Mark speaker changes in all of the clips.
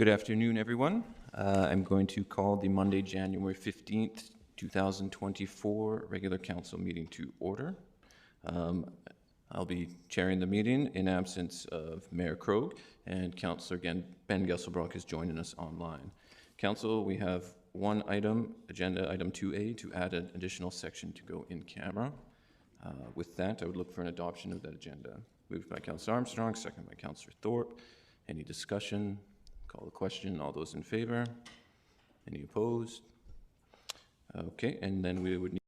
Speaker 1: Good afternoon, everyone. I'm going to call the Monday, January 15th, 2024 regular council meeting to order. I'll be chairing the meeting in absence of Mayor Krogh, and Councillor Ben Gesselbrock is joining us online. Council, we have one item, agenda item 2A, to add an additional section to go in camera. With that, I would look for an adoption of that agenda. Moved by Councillor Armstrong, second by Councillor Thorpe. Any discussion? Call the question. All those in favor? Any opposed? Okay, and then we would need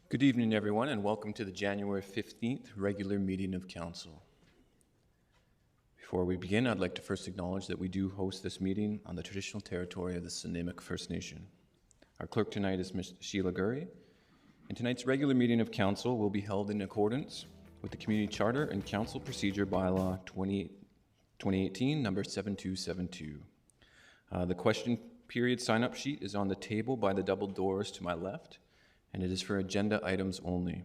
Speaker 1: Good evening, everyone, and welcome to the January 15th regular meeting of Council. Before we begin, I'd like to first acknowledge that we do host this meeting on the traditional territory of the Snuneymuxw First Nation. Our clerk tonight is Ms. Sheila Gurry, and tonight's regular meeting of Council will be held in accordance with the Community Charter and Council Procedure Bylaw 2018, number 7272. The question period sign-up sheet is on the table by the double doors to my left, and it is for agenda items only.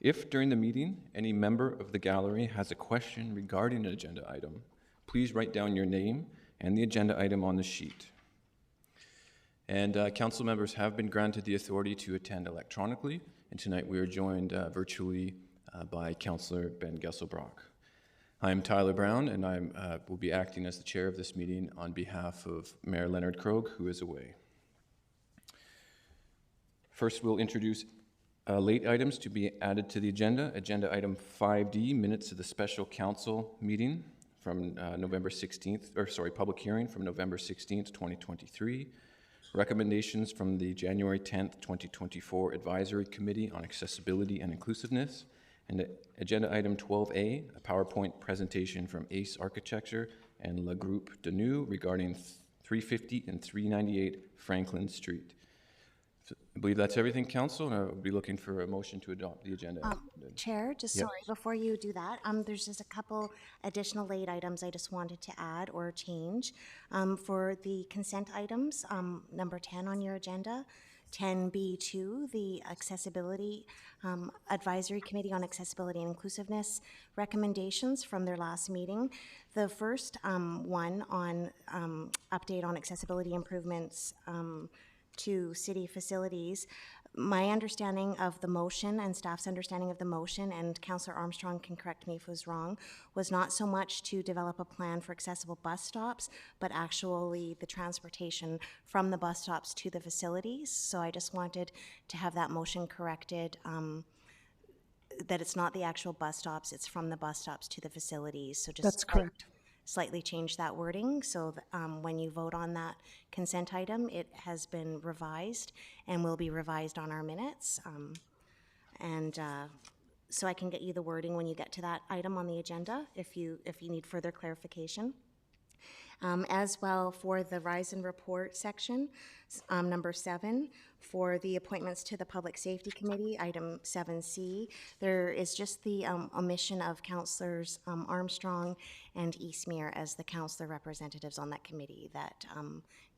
Speaker 1: If during the meeting any member of the gallery has a question regarding an agenda item, please write down your name and the agenda item on the sheet. And council members have been granted the authority to attend electronically, and tonight we are joined virtually by Councillor Ben Gesselbrock. I am Tyler Brown, and I will be acting as the chair of this meeting on behalf of Mayor Leonard Krogh, who is away. First, we'll introduce late items to be added to the agenda. Agenda item 5D, minutes of the special council meeting from November 16th, public hearing from November 16th, 2023. Recommendations from the January 10th, 2024 Advisory Committee on Accessibility and Inclusiveness. And agenda item 12A, a PowerPoint presentation from ACE Architecture and Le Groupe Danou regarding 350 and 398 Franklin Street. So I believe that's everything, Council, and I will be looking for a motion to adopt the agenda.
Speaker 2: Chair, just sorry, before you do that, there's just a couple additional late items I just wanted to add or change. For the consent items, number 10 on your agenda, 10B2, the Accessibility Advisory Committee on Accessibility and Inclusiveness recommendations from their last meeting. The first one on update on accessibility improvements to city facilities. My understanding of the motion and staff's understanding of the motion, and Councillor Armstrong can correct me if it was wrong, was not so much to develop a plan for accessible bus stops, but actually the transportation from the bus stops to the facilities. So I just wanted to have that motion corrected, that it's not the actual bus stops, it's from the bus stops to the facilities. So just
Speaker 3: That's correct.
Speaker 2: Slightly change that wording so that, when you vote on that consent item, it has been revised and will be revised on our minutes. So I can get you the wording when you get to that item on the agenda if you need further clarification. As well for the Rise and Report section, number 7, for the appointments to the Public Safety Committee, item 7C, there is just the omission of Councillors Armstrong and Eastmere as the councillor representatives on that committee that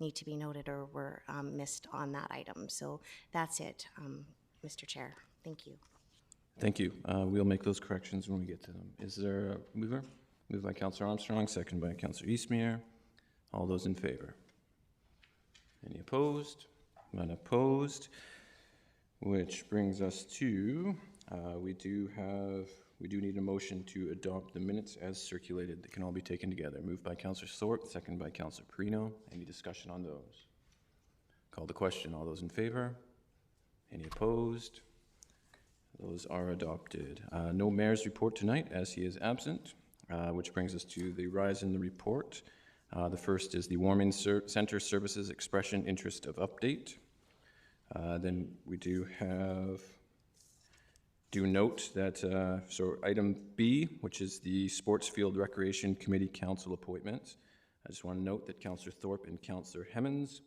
Speaker 2: need to be noted or were missed on that item. So that's it, Mr. Chair. Thank you.
Speaker 1: Thank you. We'll make those corrections when we get to them. Is there a mover? Moved by Councillor Armstrong, second by Councillor Eastmere. All those in favor? Any opposed? None opposed. Which brings us to, we do need a motion to adopt the minutes as circulated. They can all be taken together. Moved by Councillor Thorpe, second by Councillor Perino. Any discussion on those? Call the question. All those in favor? Any opposed? Those are adopted. No mayor's report tonight as he is absent. Which brings us to the Rise in the Report. The first is the Warming Center Services Expression Interest of Update. Then we do note that, so item B, which is the Sports Field Recreation Committee Council appointments. I just want to note that Councillor Thorpe and Councillor Hemmons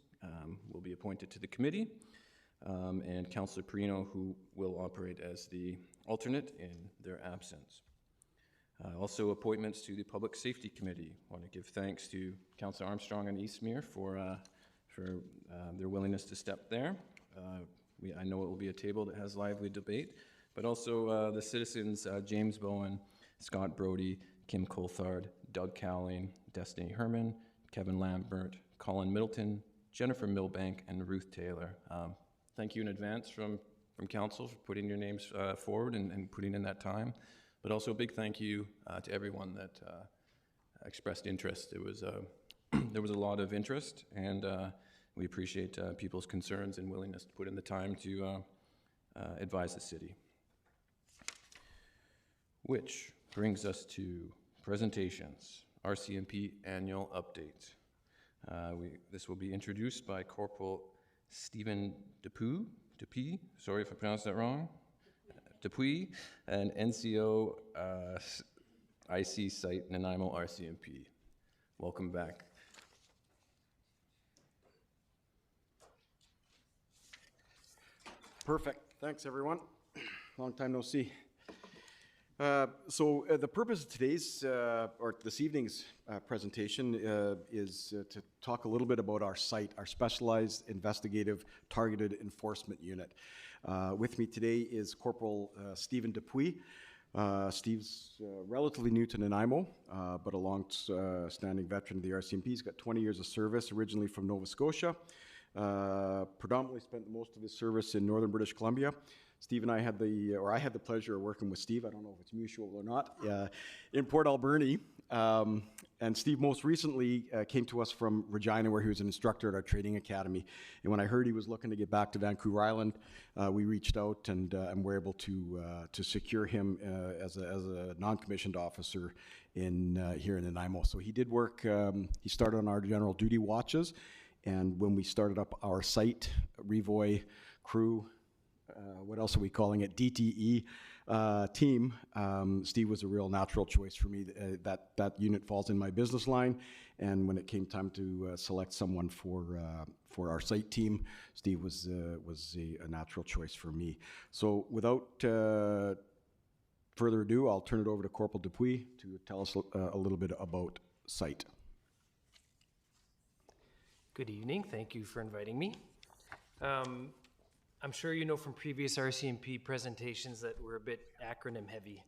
Speaker 1: will be appointed to the committee, and Councillor Perino, who will operate as the alternate in their absence. Also, appointments to the Public Safety Committee. I want to give thanks to Councillor Armstrong and Eastmere for their willingness to step there. I know it will be a table that has lively debate, but also the citizens, James Bowen, Scott Brody, Kim Coulthard, Doug Cowling, Destiny Herman, Kevin Lambert, Colin Middleton, Jennifer Milbank, and Ruth Taylor. Thank you in advance from Council for putting your names forward and putting in that time. But also a big thank you to everyone that expressed interest. It was there was a lot of interest, and we appreciate people's concerns and willingness to put in the time to advise the city. Which brings us to presentations, RCMP annual update. This will be introduced by Corporal Stephen Depew Dupuis, sorry if I pronounced that wrong, Dupuis, and NCO IC Site Nanaimo RCMP. Welcome back.
Speaker 3: Perfect. Thanks, everyone. Long time no see. The purpose of today's, or this evening's presentation is to talk a little bit about our site, our Specialized Investigative Targeted Enforcement Unit. With me today is Corporal Stephen Dupuis. Steve's relatively new to Nanaimo, but a long-standing veteran of the RCMP. He's got 20 years of service, originally from Nova Scotia. Predominantly spent most of his service in northern British Columbia. Steve and I had I had the pleasure of working with Steve, I don't know if it's mutual or not, in Port Alberni. And Steve most recently came to us from Regina, where he was an instructor at our training academy. And when I heard he was looking to get back to Vancouver Island, we reached out and were able to secure him as a non-commissioned officer here in Nanaimo. So he did work, he started on our general duty watches, and when we started up our site, Revoy crew, what else are we calling it, DTE team, Steve was a real natural choice for me. That unit falls in my business line, and when it came time to select someone for our site team, Steve was a natural choice for me. So without further ado, I'll turn it over to Corporal Dupuis to tell us a little bit about site.
Speaker 4: Good evening. Thank you for inviting me. I'm sure you know from previous RCMP presentations that we're a bit acronym heavy.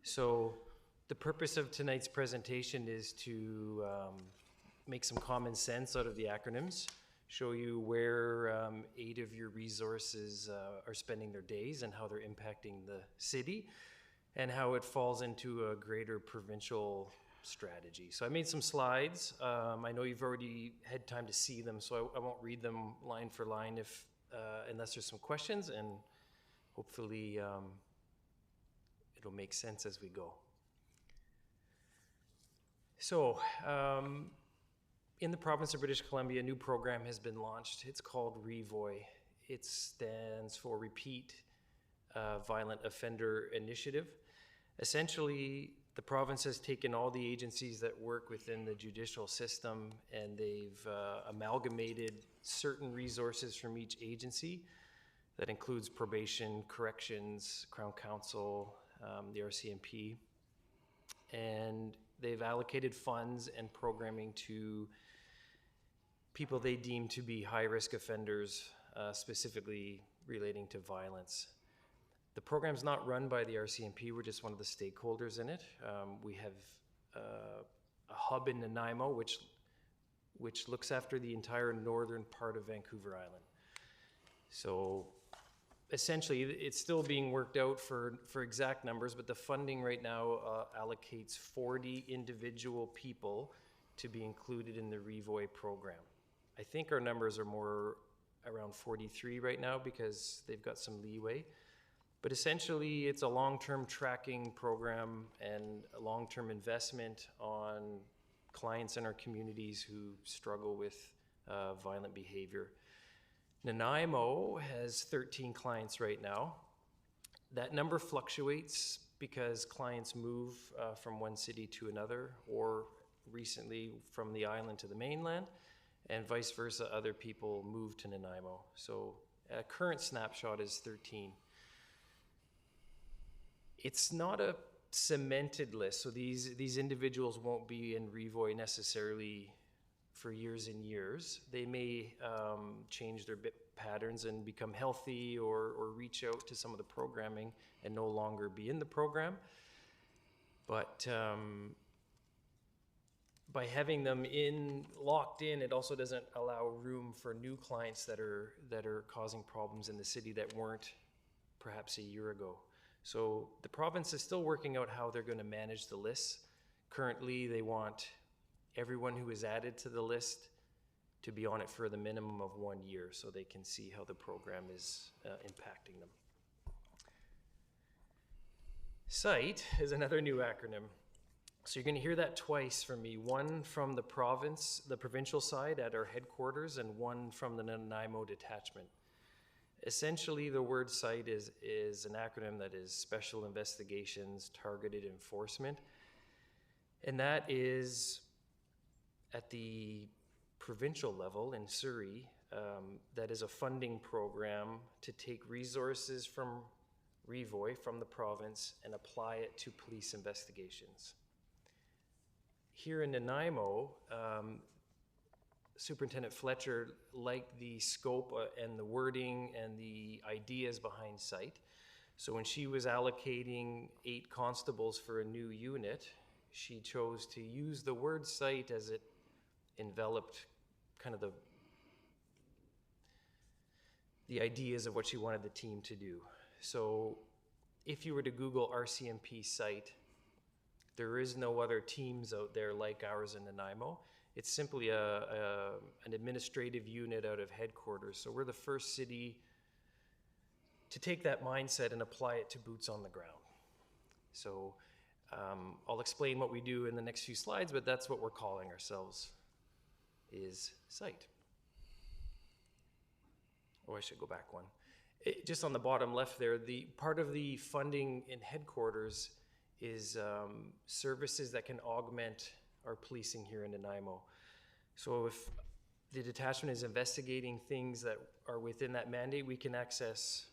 Speaker 4: So the purpose of tonight's presentation is to make some common sense out of the acronyms, show you where 8 of your resources are spending their days and how they're impacting the city and how it falls into a greater provincial strategy. So I made some slides. I know you've already had time to see them, so I won't read them line for line unless there's some questions, and hopefully it'll make sense as we go. So in the province of British Columbia, a new program has been launched. It's called Revoy. It stands for Repeat Violent Offender Initiative. Essentially, the province has taken all the agencies that work within the judicial system, and they've amalgamated certain resources from each agency. That includes probation, corrections, Crown Counsel, the RCMP. And they've allocated funds and programming to people they deem to be high-risk offenders, specifically relating to violence. The program's not run by the RCMP, we're just one of the stakeholders in it. We have a hub in Nanaimo, which looks after the entire northern part of Vancouver Island. So essentially, it's still being worked out for exact numbers, but the funding right now allocates 40 individual people to be included in the Revoy program. I think our numbers are more around 43 right now because they've got some leeway. But essentially, it's a long-term tracking program and a long-term investment on clients in our communities who struggle with violent behavior. Nanaimo has 13 clients right now. That number fluctuates because clients move from one city to another, or recently from the island to the mainland, and vice versa, other people move to Nanaimo. So a current snapshot is 13. It's not a cemented list, so these individuals won't be in Revoy necessarily for years and years. They may change their patterns and become healthy or reach out to some of the programming and no longer be in the program. But by having them locked in, it also doesn't allow room for new clients that are causing problems in the city that weren't perhaps a year ago. So the province is still working out how they're going to manage the lists. Currently, they want everyone who is added to the list to be on it for the minimum of 1 year so they can see how the program is impacting them. SITE is another new acronym. So you're going to hear that twice from me, one from the provincial side at our headquarters, and one from the Nanaimo detachment. Essentially, the word SITE is an acronym that is Special Investigations Targeted Enforcement. And that is at the provincial level in Surrey, that is a funding program to take resources from Revoy, from the province, and apply it to police investigations. Here in Nanaimo, Superintendent Fletcher liked the scope and the wording and the ideas behind SITE. So when she was allocating 8 constables for a new unit, she chose to use the word SITE as it enveloped kind of the ideas of what she wanted the team to do. So if you were to Google RCMP SITE, there is no other teams out there like ours in Nanaimo. It's simply an administrative unit out of headquarters. So we're the first city to take that mindset and apply it to boots on the ground. So I'll explain what we do in the next few slides, but that's what we're calling ourselves, is SITE. Oh, I should go back one. Just on the bottom left there, the part of the funding in headquarters is services that can augment our policing here in Nanaimo. So if the detachment is investigating things that are within that mandate, we can access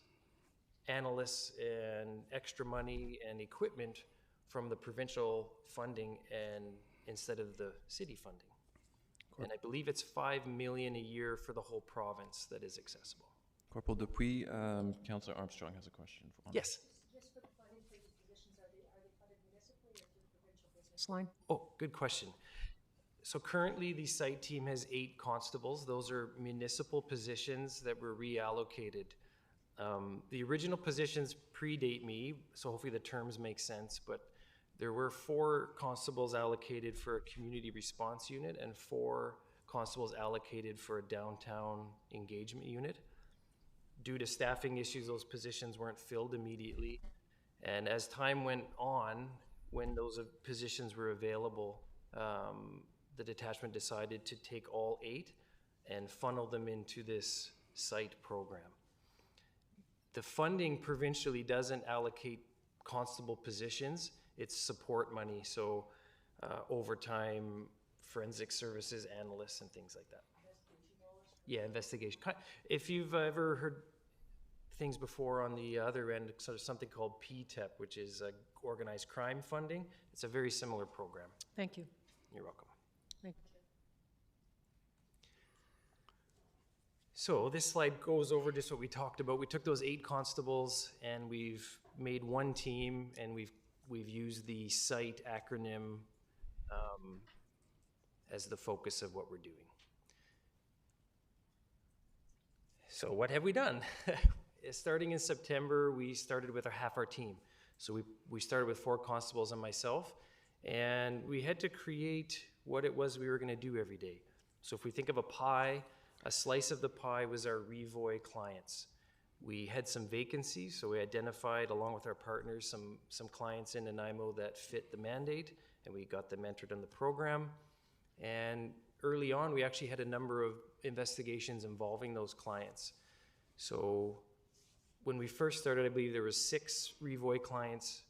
Speaker 4: analysts and extra money and equipment from the provincial funding and instead of the city funding. Cool. And I believe it's $5 million a year for the whole province that is accessible.
Speaker 1: Corporal Dupuis, Councillor Armstrong has a question.
Speaker 4: Yes.
Speaker 5: Just for the funding for these positions, are they funded municipally or through the provincial business line?
Speaker 4: Oh, good question. So currently the SITE team has 8 constables. Those are municipal positions that were reallocated. The original positions predate me, so hopefully the terms make sense, but there were 4 constables allocated for a community response unit and 4 constables allocated for a downtown engagement unit. Due to staffing issues, those positions weren't filled immediately. And as time went on, when those positions were available, the detachment decided to take all 8 and funnel them into this SITE program. The funding provincially doesn't allocate constable positions, it's support money, so overtime, forensic services, analysts, and things like that. Yeah, investigation. If you've ever heard things before on the other end, sort of something called PTEP, which is organized crime funding, it's a very similar program.
Speaker 5: Thank you.
Speaker 4: You're welcome.
Speaker 5: Thank you.
Speaker 4: So this slide goes over just what we talked about. We took those 8 constables and we've made one team, and we've used the SITE acronym as the focus of what we're doing. So what have we done? Starting in September, we started with half our team. So we started with 4 constables and myself, and we had to create what it was we were going to do every day. So if we think of a pie, a slice of the pie was our Revoy clients. We had some vacancies, so we identified, along with our partners, some clients in Nanaimo that fit the mandate, and we got them entered in the program. And early on, we actually had a number of investigations involving those clients. So when we first started, I believe there was 6 Revoy clients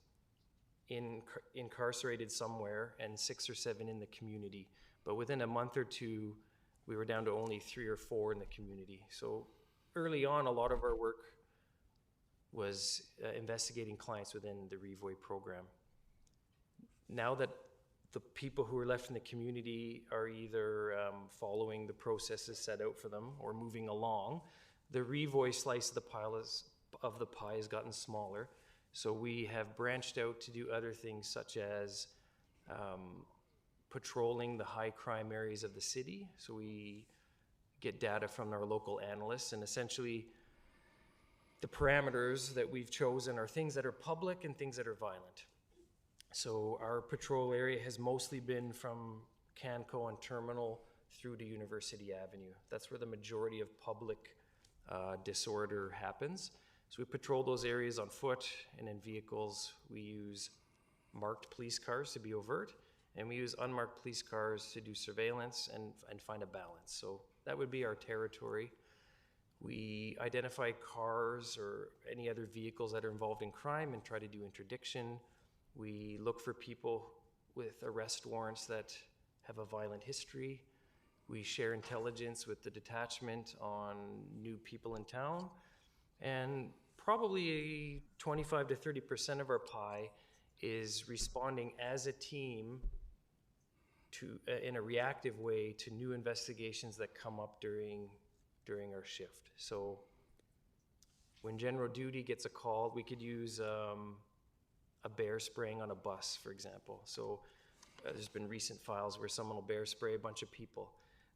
Speaker 4: incarcerated somewhere and 6 or 7 in the community. But within a month or 2, we were down to only 3 or 4 in the community. So early on, a lot of our work was investigating clients within the Revoy program. Now that the people who are left in the community are either following the processes set out for them or moving along, the Revoy slice of the pie has gotten smaller. So we have branched out to do other things, such as patrolling the high crime areas of the city. So we get data from our local analysts, and essentially the parameters that we've chosen are things that are public and things that are violent. So our patrol area has mostly been from Canco and Terminal through to University Avenue. That's where the majority of public disorder happens. So we patrol those areas on foot and in vehicles. We use marked police cars to be overt, and we use unmarked police cars to do surveillance and find a balance. So that would be our territory. We identify cars or any other vehicles that are involved in crime and try to do interdiction. We look for people with arrest warrants that have a violent history. We share intelligence with the detachment on new people in town. And probably 25 to 30% of our pie is responding as a team to, in a reactive way to new investigations that come up during our shift. So when general duty gets a call, we could use a bear spraying on a bus, for example. So there's been recent files where someone will bear spray a bunch of people.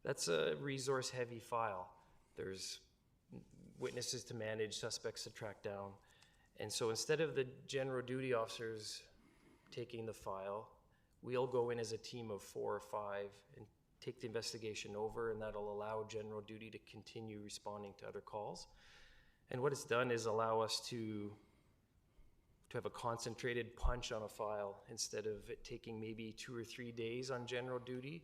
Speaker 4: That's a resource-heavy file. There's witnesses to manage, suspects to track down. And so instead of the general duty officers taking the file, we'll go in as a team of 4 or 5 and take the investigation over, and that'll allow general duty to continue responding to other calls. And what it's done is allow us to have a concentrated punch on a file instead of it taking maybe 2 or 3 days on general duty.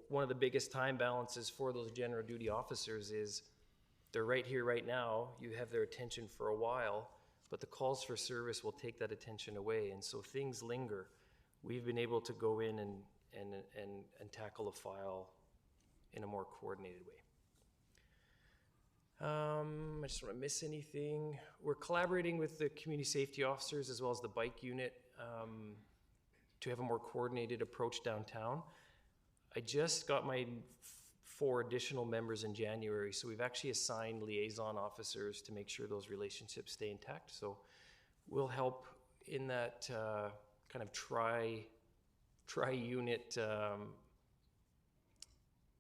Speaker 4: One of the biggest time balances for those general duty officers is they're right here, right now. You have their attention for a while, but the calls for service will take that attention away, and so things linger. We've been able to go in and tackle a file in a more coordinated way. I just don't want to miss anything. We're collaborating with the community safety officers as well as the bike unit to have a more coordinated approach downtown. I just got my 4 additional members in January, so we've actually assigned liaison officers to make sure those relationships stay intact. So we'll help in that kind of tri-unit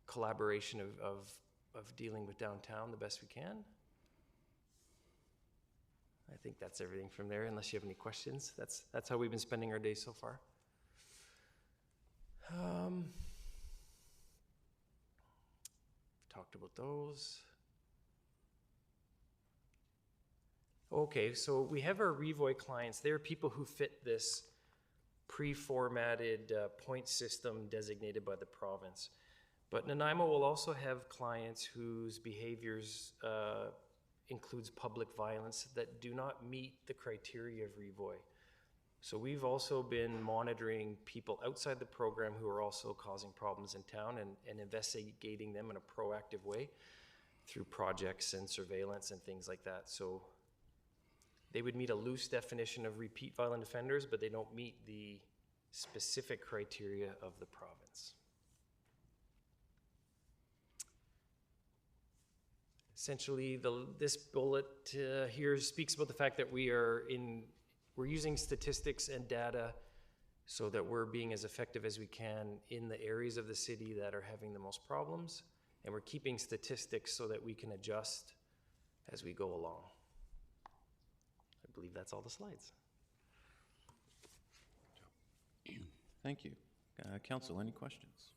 Speaker 4: collaboration of dealing with downtown the best we can. I think that's everything from there, unless you have any questions. That's how we've been spending our day so far. Talked about those. Okay, so we have our Revoy clients. They're people who fit this pre-formatted point system designated by the province. But Nanaimo will also have clients whose behaviors includes public violence that do not meet the criteria of Revoy. So we've also been monitoring people outside the program who are also causing problems in town and investigating them in a proactive way through projects and surveillance and things like that. So they would meet a loose definition of repeat violent offenders, but they don't meet the specific criteria of the province. Essentially, this bullet here speaks about the fact that we're using statistics and data so that we're being as effective as we can in the areas of the city that are having the most problems, and we're keeping statistics so that we can adjust as we go along. I believe that's all the slides.
Speaker 1: Thank you. Council, any questions?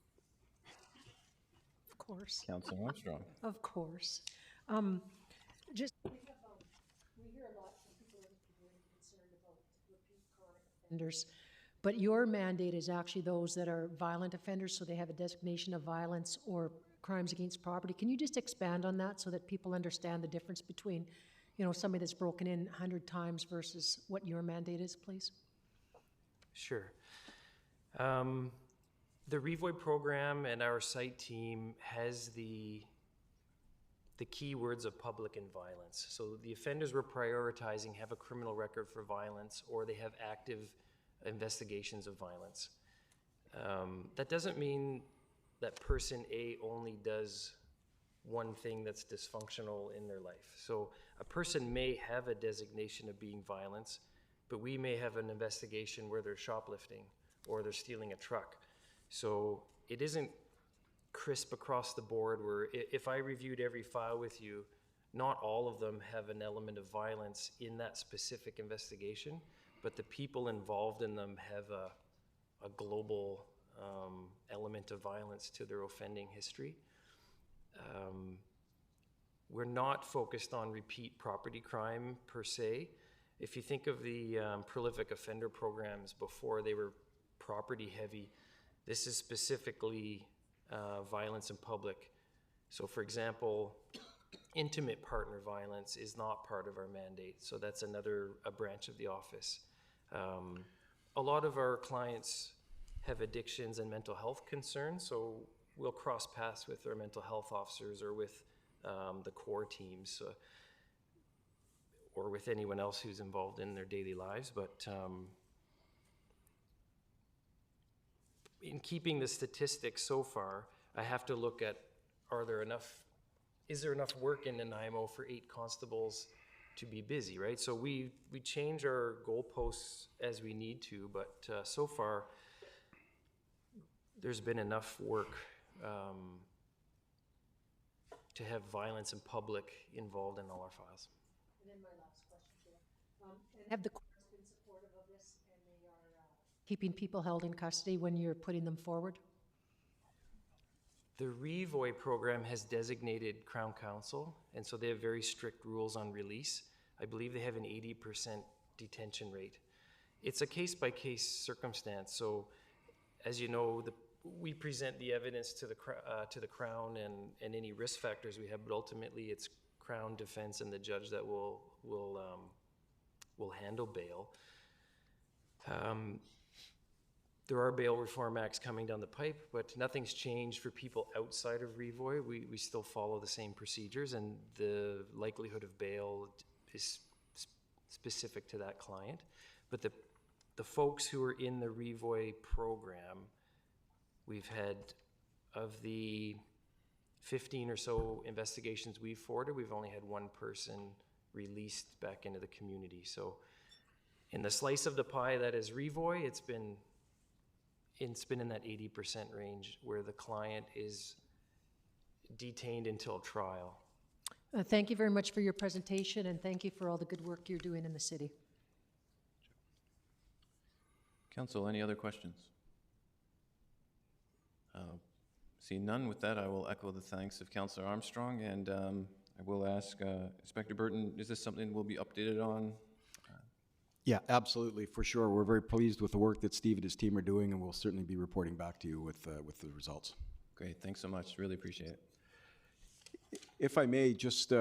Speaker 6: Of course,
Speaker 1: Councilor Armstrong.
Speaker 6: of course. Just
Speaker 5: We hear a lot from people that are very concerned about repeat chronic
Speaker 6: offenders, but your mandate is actually those that are violent offenders, so they have a designation of violence or crimes against property. Can you just expand on that so that people understand the difference between, somebody that's broken in 100 times versus what your mandate is, please?
Speaker 4: Sure. The Revoy program and our site team has the keywords of public and violence. So the offenders we're prioritizing have a criminal record for violence, or they have active investigations of violence. That doesn't mean that person A only does one thing that's dysfunctional in their life. So a person may have a designation of being violence, but we may have an investigation where they're shoplifting or they're stealing a truck. So it isn't crisp across the board where if I reviewed every file with you, not all of them have an element of violence in that specific investigation, but the people involved in them have a global element of violence to their offending history. We're not focused on repeat property crime per se. If you think of the prolific offender programs before, they were property heavy. This is specifically violence in public. So for example, intimate partner violence is not part of our mandate, so that's a branch of the office. A lot of our clients have addictions and mental health concerns, so we'll cross paths with our mental health officers or with the core teams or with anyone else who's involved in their daily lives. But in keeping the statistics so far, I have to look at, is there enough work in Nanaimo for 8 constables to be busy, right? So we change our goalposts as we need to, but so far, there's been enough work to have violence in public involved in all our files.
Speaker 6: And then my last question, Chair. Have the courts been supportive of this, and they are keeping people held in custody when you're putting them forward?
Speaker 4: The REVOI program has designated Crown Counsel, and so they have very strict rules on release. I believe they have an 80% detention rate. It's a case-by-case circumstance, so as you know, we present the evidence to the Crown and any risk factors we have, but ultimately it's Crown defense and the judge that will handle bail. There are bail reform acts coming down the pipe, but nothing's changed for people outside of REVOI. We still follow the same procedures, and the likelihood of bail is specific to that client. But the folks who are in the REVOI program, we've had, of the 15 or so investigations we've forwarded, we've only had 1 person released back into the community. So in the slice of the pie that is REVOI, it's been in that 80% range where the client is detained until trial.
Speaker 6: Thank you very much for your presentation, and thank you for all the good work you're doing in the city.
Speaker 1: Council, any other questions? Seeing none, with that, I will echo the thanks of Councillor Armstrong, and I will ask Inspector Burton, is this something we'll be updated on?
Speaker 3: Yeah, absolutely, for sure. We're very pleased with the work that Steve and his team are doing, and we'll certainly be reporting back to you with the results.
Speaker 1: Great, thanks so much, really appreciate it.
Speaker 3: If I may, just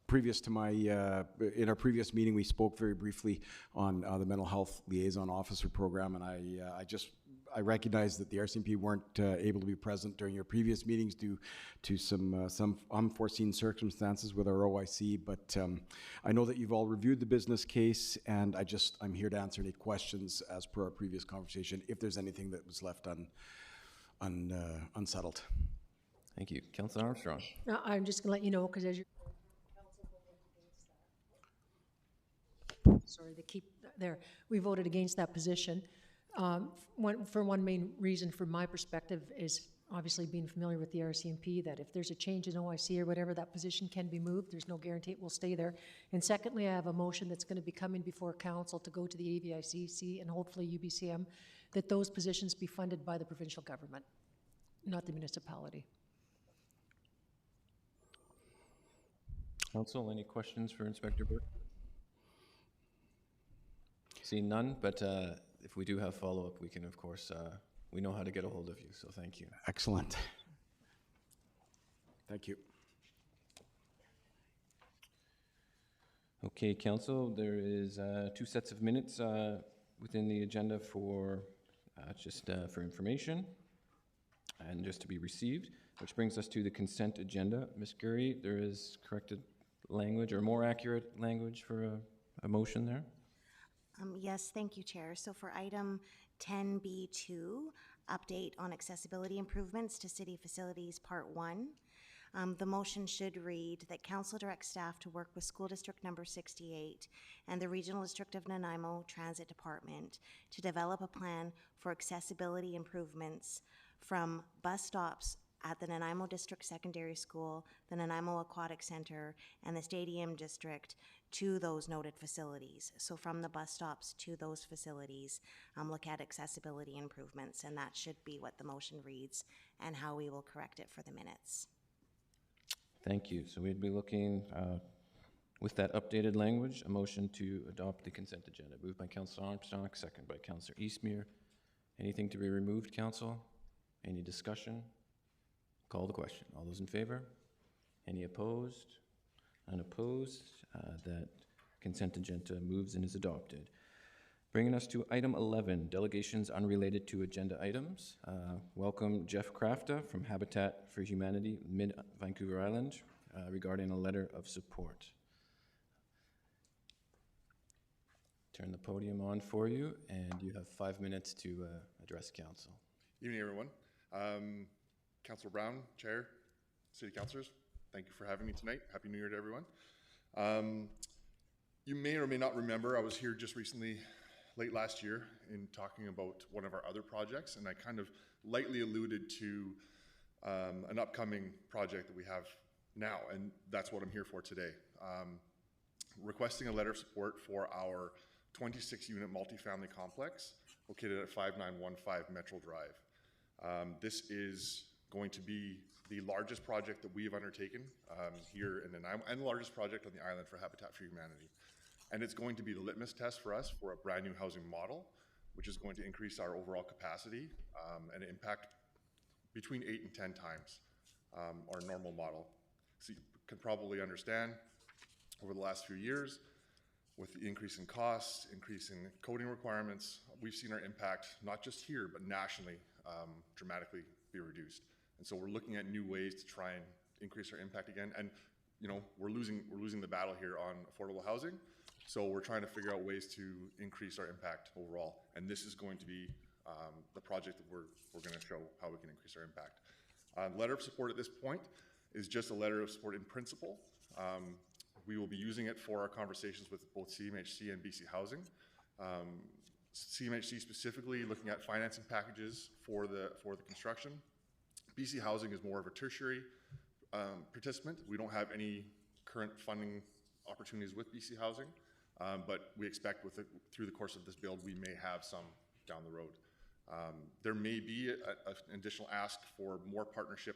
Speaker 3: previous to my, in our previous meeting, we spoke very briefly on the Mental Health Liaison Officer Program, and I recognize that the RCMP weren't able to be present during your previous meetings due to some unforeseen circumstances with our OIC, but I know that you've all reviewed the business case, and I'm here to answer any questions as per our previous conversation, if there's anything that was left unsettled.
Speaker 1: Thank you. Councillor Armstrong.
Speaker 6: I'm just going to let you know, because as you're... Sorry, they keep there. We voted against that position. One main reason from my perspective is obviously being familiar with the RCMP, that if there's a change in OIC or whatever, that position can be moved. There's no guarantee it will stay there. And secondly, I have a motion that's going to be coming before council to go to the AVICC and hopefully UBCM, that those positions be funded by the provincial government, not the municipality.
Speaker 1: Council, any questions for Inspector Burton? Seeing none, but if we do have follow-up, we can, of course, we know how to get a hold of you, so thank you.
Speaker 3: Excellent. Thank you.
Speaker 1: Okay, Council, there is 2 sets of minutes within the agenda for for information and just to be received, which brings us to the consent agenda. Ms. Gurry, there is corrected language or more accurate language for a motion there?
Speaker 2: Yes, thank you, Chair. So for item 10B2, update on accessibility improvements to city facilities, Part 1, the motion should read that Council directs staff to work with School District Number 68 and the Regional District of Nanaimo Transit Department to develop a plan for accessibility improvements from bus stops at the Nanaimo District Secondary School, the Nanaimo Aquatic Center, and the Stadium District to those noted facilities. So from the bus stops to those facilities, look at accessibility improvements, and that should be what the motion reads and how we will correct it for the minutes.
Speaker 1: Thank you. So we'd be looking, with that updated language, a motion to adopt the consent agenda. Moved by Councillor Armstrong, second by Councillor Eastmere. Anything to be removed, Council? Any discussion? Call the question. All those in favor? Any opposed? Unopposed. That consent agenda moves and is adopted. Bringing us to item 11, delegations unrelated to agenda items. Welcome Jeff Crafta from Habitat for Humanity, Mid-Vancouver Island, regarding a letter of support. Turn the podium on for you, and you have 5 minutes to address council.
Speaker 7: Evening, everyone. Councilor Brown, Chair, City Councilors, thank you for having me tonight. Happy New Year to everyone. You may or may not remember, I was here just recently, late last year, in talking about one of our other projects, and I kind of lightly alluded to an upcoming project that we have now, and that's what I'm here for today. Requesting a letter of support for our 26-unit multifamily complex located at 5915 Metro Drive. This is going to be the largest project that we have undertaken here in Nanaimo, and the largest project on the island for Habitat for Humanity. And it's going to be the litmus test for us for a brand new housing model, which is going to increase our overall capacity and impact between 8 and 10 times our normal model. So you can probably understand over the last few years, with the increase in costs, increase in coding requirements, we've seen our impact, not just here, but nationally, dramatically be reduced. And so we're looking at new ways to try and increase our impact again. And you know, we're losing the battle here on affordable housing. So we're trying to figure out ways to increase our impact overall. And this is going to be the project that we're going to show how we can increase our impact. Letter of support at this point is just a letter of support in principle. We will be using it for our conversations with both CMHC and BC Housing. CMHC specifically looking at financing packages for the construction. BC Housing is more of a tertiary participant. We don't have any current funding opportunities with BC Housing, but we expect through the course of this build, we may have some down the road. There may be an additional ask for more partnership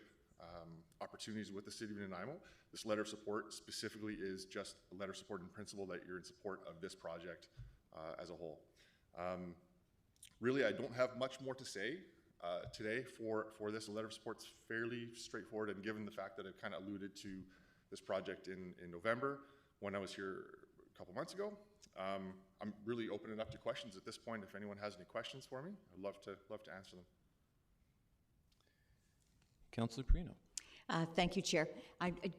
Speaker 7: opportunities with the City of Nanaimo. This letter of support specifically is just a letter of support in principle that you're in support of this project as a whole. Really, I don't have much more to say today for this. A letter of support is fairly straightforward, and given the fact that I've kind of alluded to this project in November when I was here a couple months ago, I'm really opening up to questions at this point. If anyone has any questions for me, I'd love to answer them.
Speaker 1: Councilor Perino.
Speaker 8: Thank you, Chair.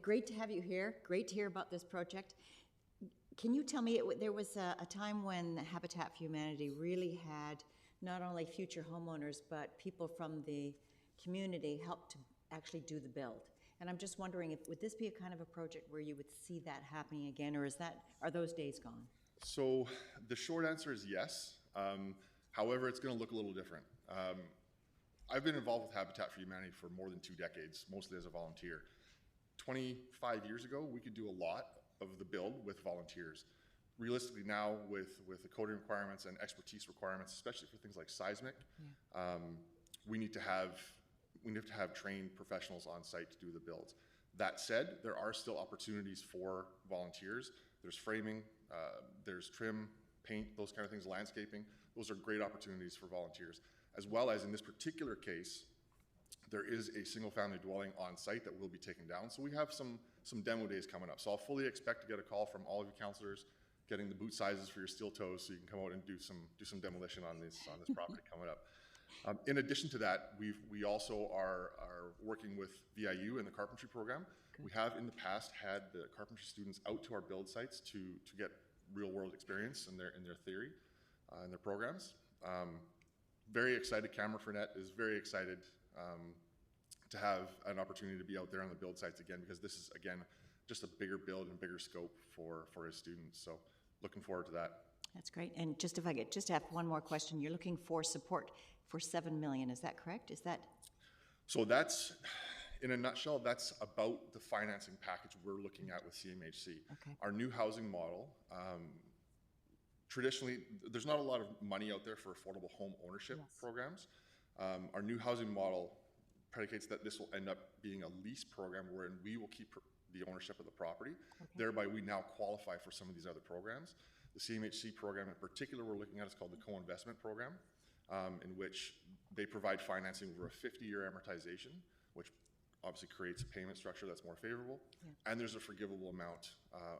Speaker 8: Great to have you here. Great to hear about this project. Can you tell me, there was a time when Habitat for Humanity really had not only future homeowners, but people from the community help to actually do the build. And I'm just wondering, would this be a kind of a project where you would see that happening again, or are those days gone?
Speaker 7: So the short answer is yes. However, it's going to look a little different. I've been involved with Habitat for Humanity for more than 2 decades, mostly as a volunteer. 25 years ago, we could do a lot of the build with volunteers. Realistically now, with the coding requirements and expertise requirements, especially for things like seismic, we need to have trained professionals on site to do the builds. That said, there are still opportunities for volunteers. There's framing, there's trim, paint, those kind of things, landscaping. Those are great opportunities for volunteers. As well as in this particular case, there is a single family dwelling on site that will be taken down. So we have some demo days coming up. So I'll fully expect to get a call from all of you councilors getting the boot sizes for your steel toes so you can come out and do some demolition on this property coming up. In addition to that, we also are working with VIU and the carpentry program. Good. We have in the past had the carpentry students out to our build sites to get real world experience in their theory and their programs. Very excited. Cameron Fournette is very excited to have an opportunity to be out there on the build sites again, because this is, again, just a bigger build and bigger scope for his students. So looking forward to that.
Speaker 8: That's great. And just if I could just have one more question, you're looking for support for $7 million, is that correct? Is that?
Speaker 7: So that's, in a nutshell, that's about the financing package we're looking at with CMHC.
Speaker 8: Okay.
Speaker 7: Our new housing model, traditionally, there's not a lot of money out there for affordable home ownership programs. Our new housing model predicates that this will end up being a lease program wherein we will keep the ownership of the property. Okay. Thereby, we now qualify for some of these other programs. The CMHC program in particular we're looking at is called the co-investment program, in which they provide financing over a 50-year amortization, which obviously creates a payment structure that's more favorable, and there's a forgivable amount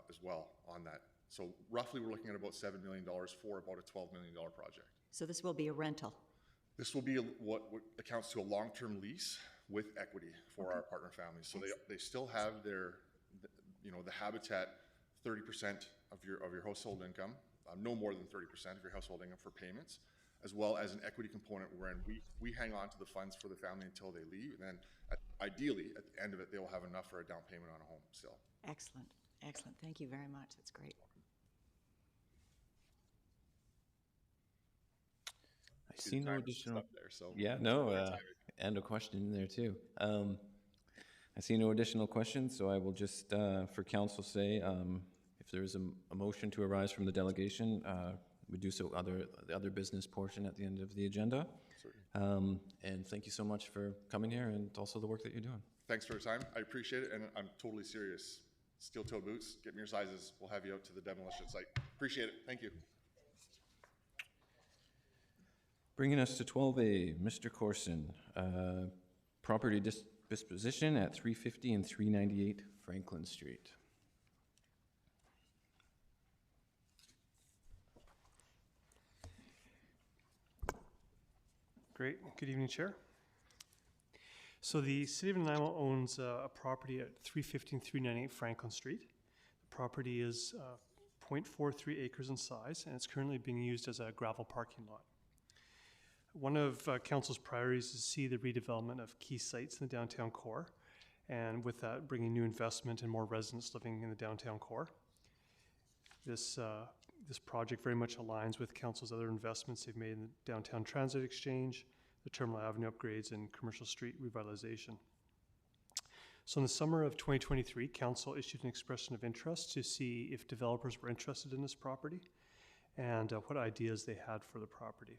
Speaker 7: as well on that. So roughly, we're looking at about $7 million for about a $12 million project.
Speaker 8: So this will be a rental.
Speaker 7: This will be what accounts to a long-term lease with equity for our partner families. So they still have their, the Habitat 30% of your household income, no more than 30% of your household income for payments, as well as an equity component wherein we hang on to the funds for the family until they leave, and then ideally at the end of it, they will have enough for a down payment on a home still.
Speaker 8: Excellent, excellent. Thank you very much. That's great.
Speaker 1: I see no
Speaker 7: Time
Speaker 1: additional.
Speaker 7: up there, so
Speaker 1: Yeah, no, and a question in there too. I see no additional questions, so I will just, for council, say if there is a motion to arise from the delegation, we do so the other business portion at the end of the agenda. And thank you so much for coming here and also the work that you're doing.
Speaker 7: Thanks for your time. I appreciate it, and I'm totally serious. Steel-toe boots, get me your sizes. We'll have you out to the demolition site. Appreciate it. Thank you.
Speaker 1: Bringing us to 12A, Mr. Corson, property disposition at 350 and 398 Franklin Street.
Speaker 9: Great. Good evening, Chair. So the City of Nanaimo owns a property at 350 and 398 Franklin Street. The property is 0.43 acres in size, and it's currently being used as a gravel parking lot. One of Council's priorities is to see the redevelopment of key sites in the downtown core, and with that, bringing new investment and more residents living in the downtown core. This project very much aligns with Council's other investments they've made in the downtown transit exchange, the Terminal Avenue upgrades, and commercial street revitalization. So in the summer of 2023, Council issued an expression of interest to see if developers were interested in this property and what ideas they had for the property.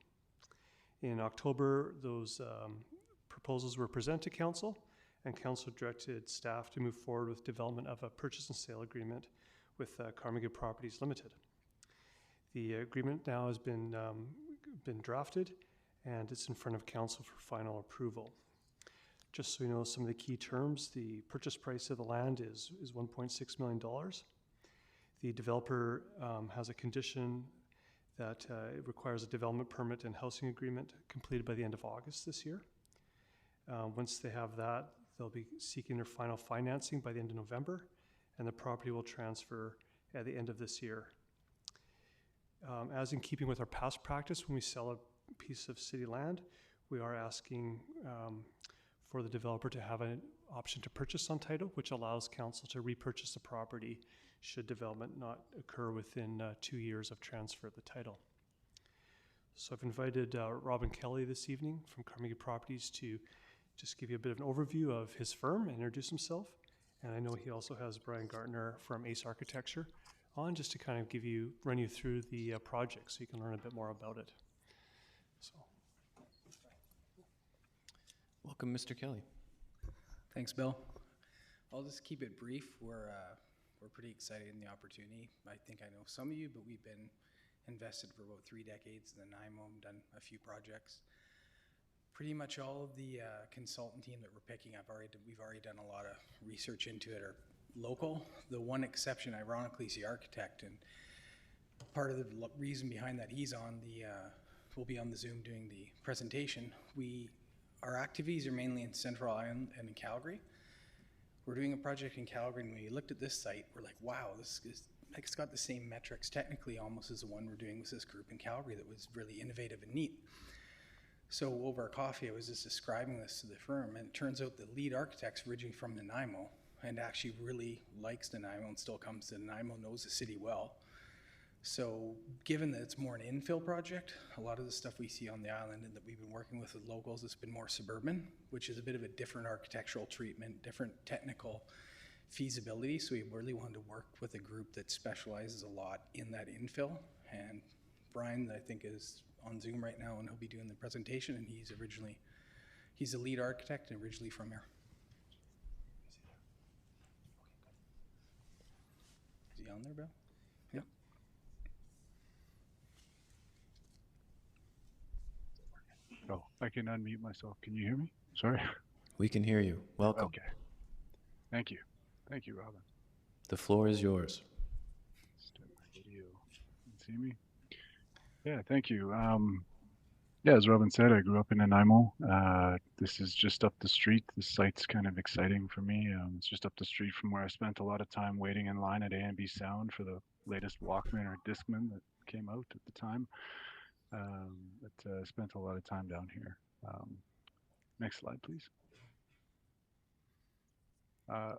Speaker 9: In October, those proposals were presented to Council, and Council directed staff to move forward with development of a purchase and sale agreement with Carmichael Properties Limited. The agreement now has been drafted, and it's in front of Council for final approval. Just so you know some of the key terms, the purchase price of the land is $1.6 million. The developer has a condition that it requires a development permit and housing agreement completed by the end of August this year. Once they have that, they'll be seeking their final financing by the end of November, and the property will transfer at the end of this year. As in keeping with our past practice, when we sell a piece of city land, we are asking for the developer to have an option to purchase on title, which allows Council to repurchase the property should development not occur within 2 years of transfer of the title. So I've invited Robin Kelly this evening from Carmichael Properties to just give you a bit of an overview of his firm and introduce himself. And I know he also has Brian Gartner from Ace Architecture on, just to kind of run you through the project so you can learn a bit more about it. So,
Speaker 1: Welcome, Mr. Kelly.
Speaker 10: Thanks, Bill. I'll just keep it brief. We're pretty excited in the opportunity. I think I know some of you, but we've been invested for about 3 decades in Nanaimo, done a few projects. Pretty much all of the consultant team that we're picking up, we've already done a lot of research into it, are local. The one exception, ironically, is the architect, and part of the reason behind that, we'll be on the Zoom doing the presentation. Our activities are mainly in Central Island and in Calgary. We're doing a project in Calgary, and when we looked at this site, we're like, wow, it's got the same metrics technically almost as the one we're doing with this group in Calgary that was really innovative and neat. So over our coffee, I was just describing this to the firm, and it turns out the lead architect's originally from Nanaimo and actually really likes Nanaimo and still comes to Nanaimo, knows the city well. So given that it's more an infill project, a lot of the stuff we see on the island and that we've been working with locals has been more suburban, which is a bit of a different architectural treatment, different technical feasibility. So we really wanted to work with a group that specializes a lot in that infill. And Brian, I think, is on Zoom right now, and he'll be doing the presentation, and he's the lead architect and originally from here. Is he on there, Bill? Yep.
Speaker 11: Oh, I can unmute myself. Can you hear me? Sorry.
Speaker 1: We can hear you. Welcome.
Speaker 11: Okay. Thank you. Thank you, Robin.
Speaker 1: The floor is yours.
Speaker 11: Start my video. Can you see me? Yeah, thank you. Yeah, as Robin said, I grew up in Nanaimo. This is just up the street. The site's kind of exciting for me. It's just up the street from where I spent a lot of time waiting in line at A&B Sound for the latest Walkman or Discman that came out at the time. But I spent a lot of time down here. Next slide, please.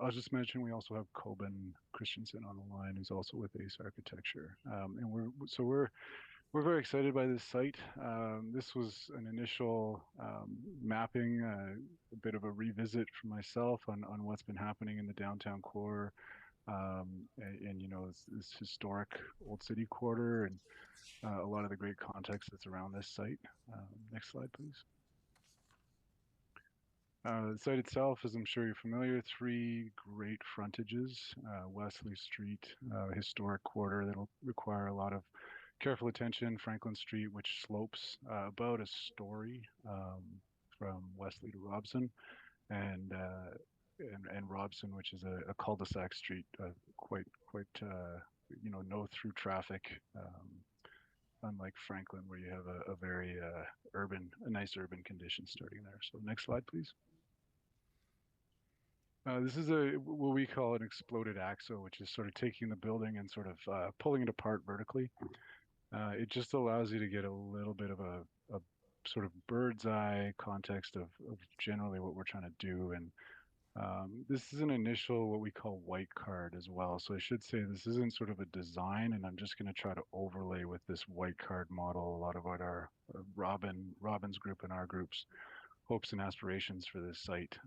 Speaker 11: I'll just mention we also have Coben Christensen on the line, who's also with Ace Architecture, and we're very excited by this site. This was an initial mapping, a bit of a revisit for myself on what's been happening in the downtown core, and you know this historic old city quarter, and a lot of the great context that's around this site. Next slide, please. The site itself, as I'm sure you're familiar, 3 great frontages, Wesley Street, historic quarter that'll require a lot of careful attention, Franklin Street, which slopes about a story from Wesley to Robson, and Robson, which is a cul-de-sac street, quite you know, no through traffic, unlike Franklin, where you have a very a nice urban condition starting there. So next slide, please. This is what we call an exploded axle, which is sort of taking the building and sort of pulling it apart vertically. It just allows you to get a little bit of a sort of bird's eye context of generally what we're trying to do. And this is an initial what we call white card as well. So I should say this isn't sort of a design, and I'm just going to try to overlay with this white card model a lot of what our Robin's group and our group's hopes and aspirations for this site.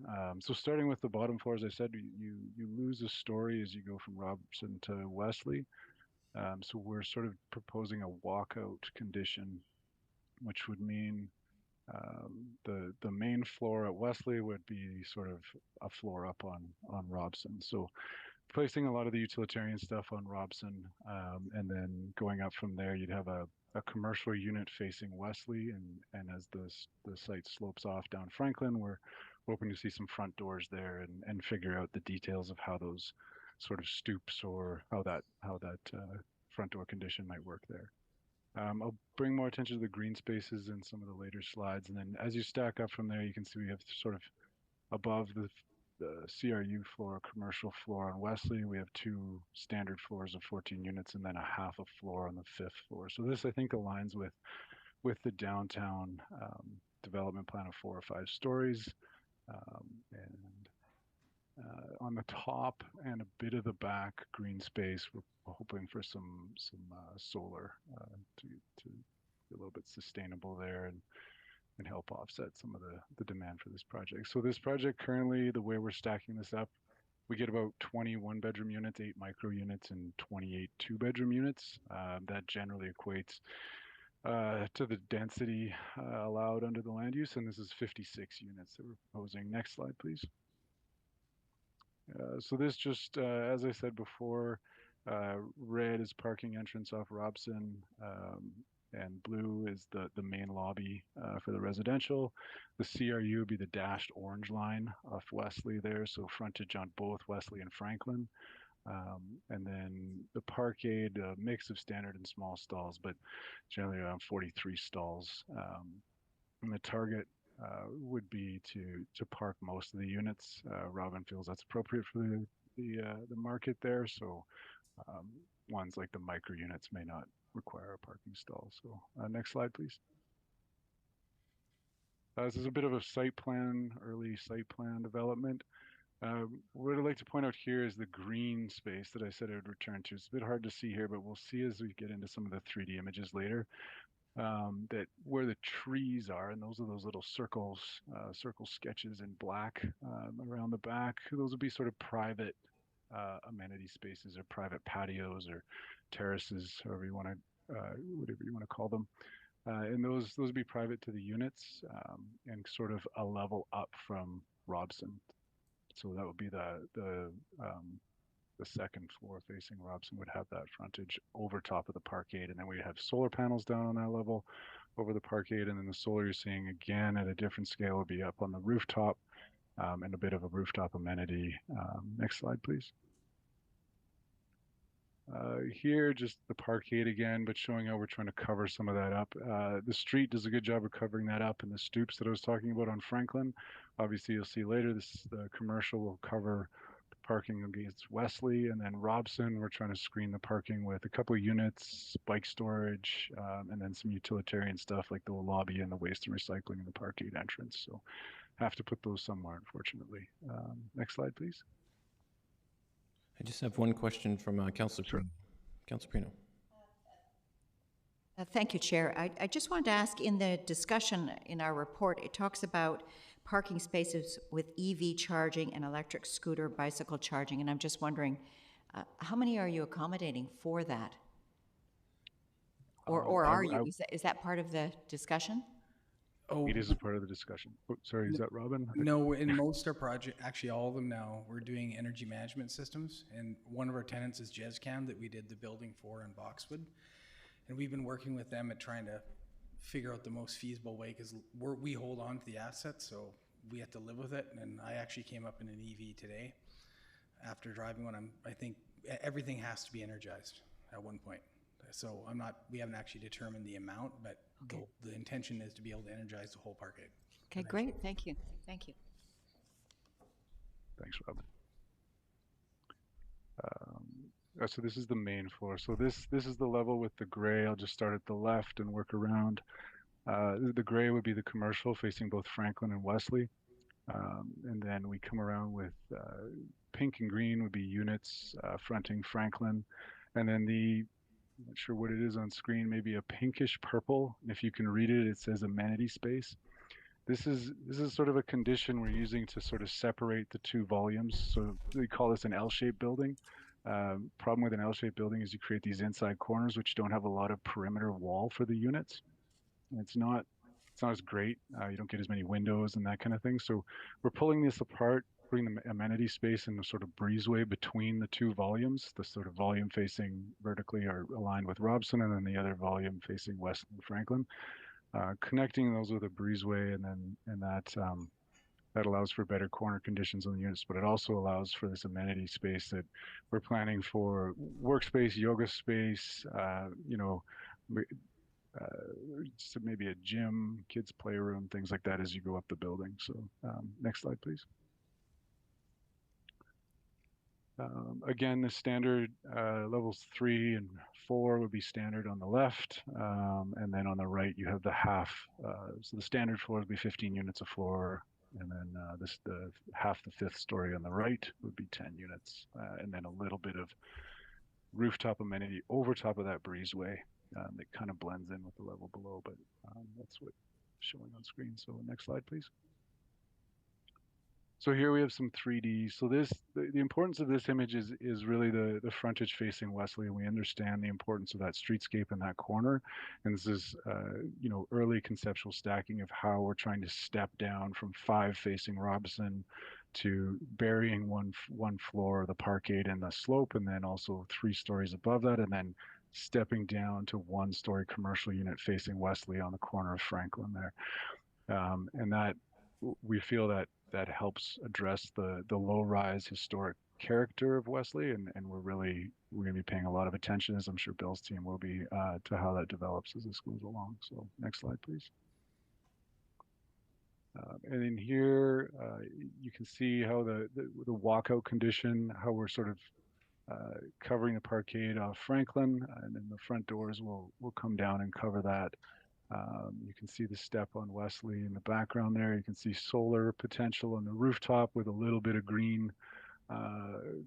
Speaker 11: So starting with the bottom floor, as I said, you lose a story as you go from Robson to Wesley. So we're sort of proposing a walkout condition, which would mean the main floor at Wesley would be sort of a floor up on Robson. So placing a lot of the utilitarian stuff on Robson, and then going up from there, you'd have a commercial unit facing Wesley, and as the site slopes off down Franklin, we're hoping to see some front doors there and figure out the details of how those sort of stoops or how that front door condition might work there. I'll bring more attention to the green spaces in some of the later slides, and then as you stack up from there, you can see we have sort of above the CRU floor, commercial floor on Wesley, we have 2 standard floors of 14 units and then a half a floor on the 5th floor. So this, I think, aligns with the downtown development plan of 4 or 5 stories. And on the top and a bit of the back green space, we're hoping for some solar to be a little bit sustainable there and help offset some of the demand for this project. So this project currently, the way we're stacking this up, we get about 20 1-bedroom units, 8 micro units, and 28 2-bedroom units. That generally equates to the density allowed under the land use, and this is 56 units that we're proposing. Next slide, please. So this just, as I said before, red is parking entrance off Robson, and blue is the main lobby for the residential. The CRU would be the dashed orange line off Wesley there, so frontage on both Wesley and Franklin. And then the parkade, a mix of standard and small stalls, but generally around 43 stalls. And the target would be to park most of the units. Robin feels that's appropriate for the market there, so ones like the micro units may not require a parking stall. So next slide, please. This is a bit of a site plan, early site plan development. What I'd like to point out here is the green space that I said I would return to. It's a bit hard to see here, but we'll see as we get into some of the 3D images later, that where the trees are, and those are those little circles, circle sketches in black around the back. Those would be sort of private amenity spaces or private patios or terraces, however you want to, whatever you want to call them. And those would be private to the units, and sort of a level up from Robson. So that would be the second floor facing Robson would have that frontage over top of the parkade, and then we have solar panels down on that level over the parkade, and then the solar you're seeing again at a different scale would be up on the rooftop and a bit of a rooftop amenity. Next slide, please. Here, just the parkade again, but showing how we're trying to cover some of that up. The street does a good job of covering that up, and the stoops that I was talking about on Franklin. Obviously, you'll see later, the commercial will cover the parking against Wesley, and then Robson, we're trying to screen the parking with a couple of units, bike storage, and then some utilitarian stuff like the lobby and the waste and recycling and the parkade entrance. So have to put those somewhere, unfortunately. Next slide, please.
Speaker 1: I just have one question from Councilor Prino. Councilor Prino.
Speaker 8: Thank you, Chair. I just wanted to ask, in the discussion in our report, it talks about parking spaces with EV charging and electric scooter bicycle charging, and I'm just wondering, how many are you accommodating for that? Or are you? Is that part of the discussion?
Speaker 10: Oh,
Speaker 11: It is a part of the discussion. Oh, sorry, is that Robin?
Speaker 10: no, in most our project, actually all of them now, we're doing energy management systems. And one of our tenants is JESCAM that we did the building for in Boxwood. And we've been working with them at trying to figure out the most feasible way, because we hold on to the assets, so we have to live with it. And I actually came up in an EV today after driving one. I think everything has to be energized at one point. So we haven't actually determined the amount, but the intention is to be able to energize the whole parkade.
Speaker 8: Okay, great. Thank you. Thank you.
Speaker 11: Thanks, Robin. So this is the main floor. So this is the level with the gray. I'll just start at the left and work around. The gray would be the commercial facing both Franklin and Wesley. And then we come around with pink and green would be units fronting Franklin. And then I'm not sure what it is on screen, maybe a pinkish purple. And if you can read it, it says amenity space. This is sort of a condition we're using to sort of separate the two volumes. So we call this an L-shaped building. Problem with an L-shaped building is you create these inside corners which don't have a lot of perimeter wall for the units. And it's not as great. You don't get as many windows and that kind of thing. So we're pulling this apart, putting the amenity space in the sort of breezeway between the two volumes. The sort of volume facing vertically are aligned with Robson, and then the other volume facing West and Franklin. Connecting those with a breezeway, and that allows for better corner conditions on the units, but it also allows for this amenity space that we're planning for workspace, yoga space, so maybe a gym, kids playroom, things like that as you go up the building. So next slide, please. Again, the standard levels 3 and 4 would be standard on the left, and then on the right you have the half. So the standard floor would be 15 units a floor, and then the half the fifth story on the right would be 10 units, and then a little bit of rooftop amenity over top of that breezeway that kind of blends in with the level below, but that's what's showing on screen. So next slide, please. So here we have some 3D. So the importance of this image is really the frontage facing Wesley, and we understand the importance of that streetscape in that corner. And this is early conceptual stacking of how we're trying to step down from 5 facing Robson to burying one floor of the parkade and the slope, and then also 3 stories above that, and then stepping down to 1-story commercial unit facing Wesley on the corner of Franklin there. And that we feel that helps address the low-rise historic character of Wesley, and we're going to be paying a lot of attention, as I'm sure Bill's team will be, to how that develops as this goes along. So next slide, please. And in here, you can see how the walkout condition, how we're sort of covering the parkade off Franklin, and then the front doors will come down and cover that. You can see the step on Wesley in the background there. You can see solar potential on the rooftop with a little bit of green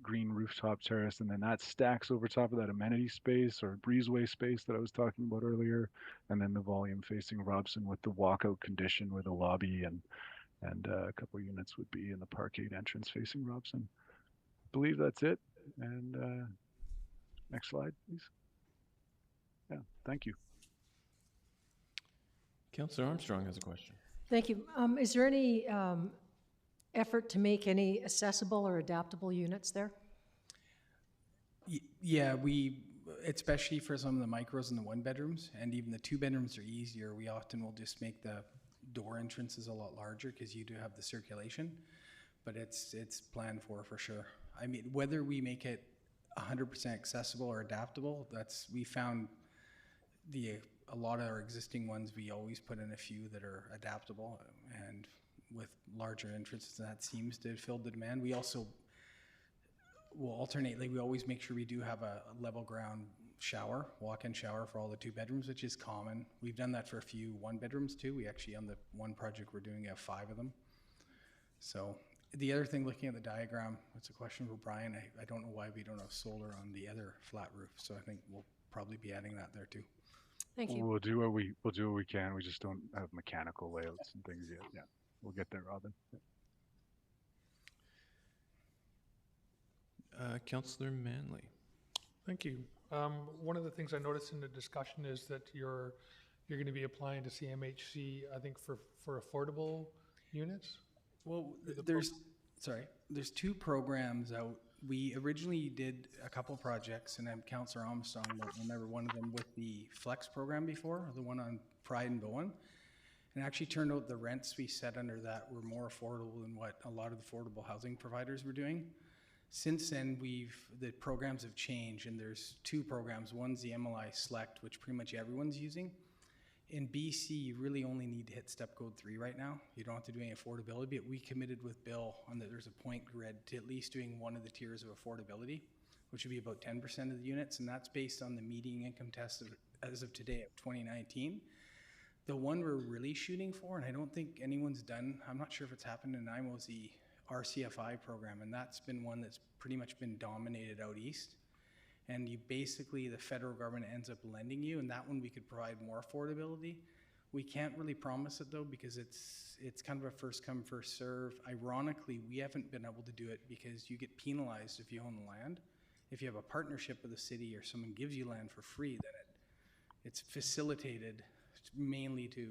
Speaker 11: rooftop terrace, and then that stacks over top of that amenity space or breezeway space that I was talking about earlier, and then the volume facing Robson with the walkout condition where the lobby and a couple units would be in the parkade entrance facing Robson. I believe that's it. And next slide, please. Yeah, thank you.
Speaker 1: Councillor Armstrong has a question.
Speaker 6: Thank you. Is there any effort to make any accessible or adaptable units there?
Speaker 10: Yeah, especially for some of the micros and the 1-bedrooms, and even the 2-bedrooms are easier. We often will just make the door entrances a lot larger because you do have the circulation. but it's planned for sure. I mean, whether we make it 100% accessible or adaptable, we found a lot of our existing ones, we always put in a few that are adaptable, and with larger entrances, that seems to fill the demand. We also will alternately, we always make sure we do have a level ground shower, walk-in shower for all the 2 bedrooms, which is common. We've done that for a few 1 bedrooms too. We actually, on the one project we're doing, have 5 of them. So the other thing, looking at the diagram, it's a question for Brian. I don't know why we don't have solar on the other flat roof, so I think we'll probably be adding that there too.
Speaker 6: Thank you.
Speaker 11: We'll do what we can. We just don't have mechanical layouts and things yet. Yeah, we'll get there, Robin.
Speaker 1: Councillor Manley.
Speaker 12: Thank you. One of the things I noticed in the discussion is that you're going to be applying to CMHC, I think, for affordable units.
Speaker 10: Well, there's 2 programs out. We originally did a couple projects, and Councillor Armstrong will remember one of them with the Flex program before, the one on Pride and Bowen. And it actually turned out the rents we set under that were more affordable than what a lot of the affordable housing providers were doing. Since then, the programs have changed, and there's 2 programs. One's the MLI Select, which pretty much everyone's using. In BC, you really only need to hit step code 3 right now. You don't have to do any affordability, but we committed with Bill on that there's a point grid to at least doing one of the tiers of affordability, which would be about 10% of the units, and that's based on the median income test as of today of 2019. The one we're really shooting for, and I don't think anyone's done, I'm not sure if it's happened in Nanaimo, is the RCFI program, and that's been one that's pretty much been dominated out east. And you basically, the federal government ends up lending you, and that one we could provide more affordability. We can't really promise it though, because it's kind of a first come, first serve. Ironically, we haven't been able to do it because you get penalized if you own the land. If you have a partnership with the city or someone gives you land for free, then it's facilitated mainly to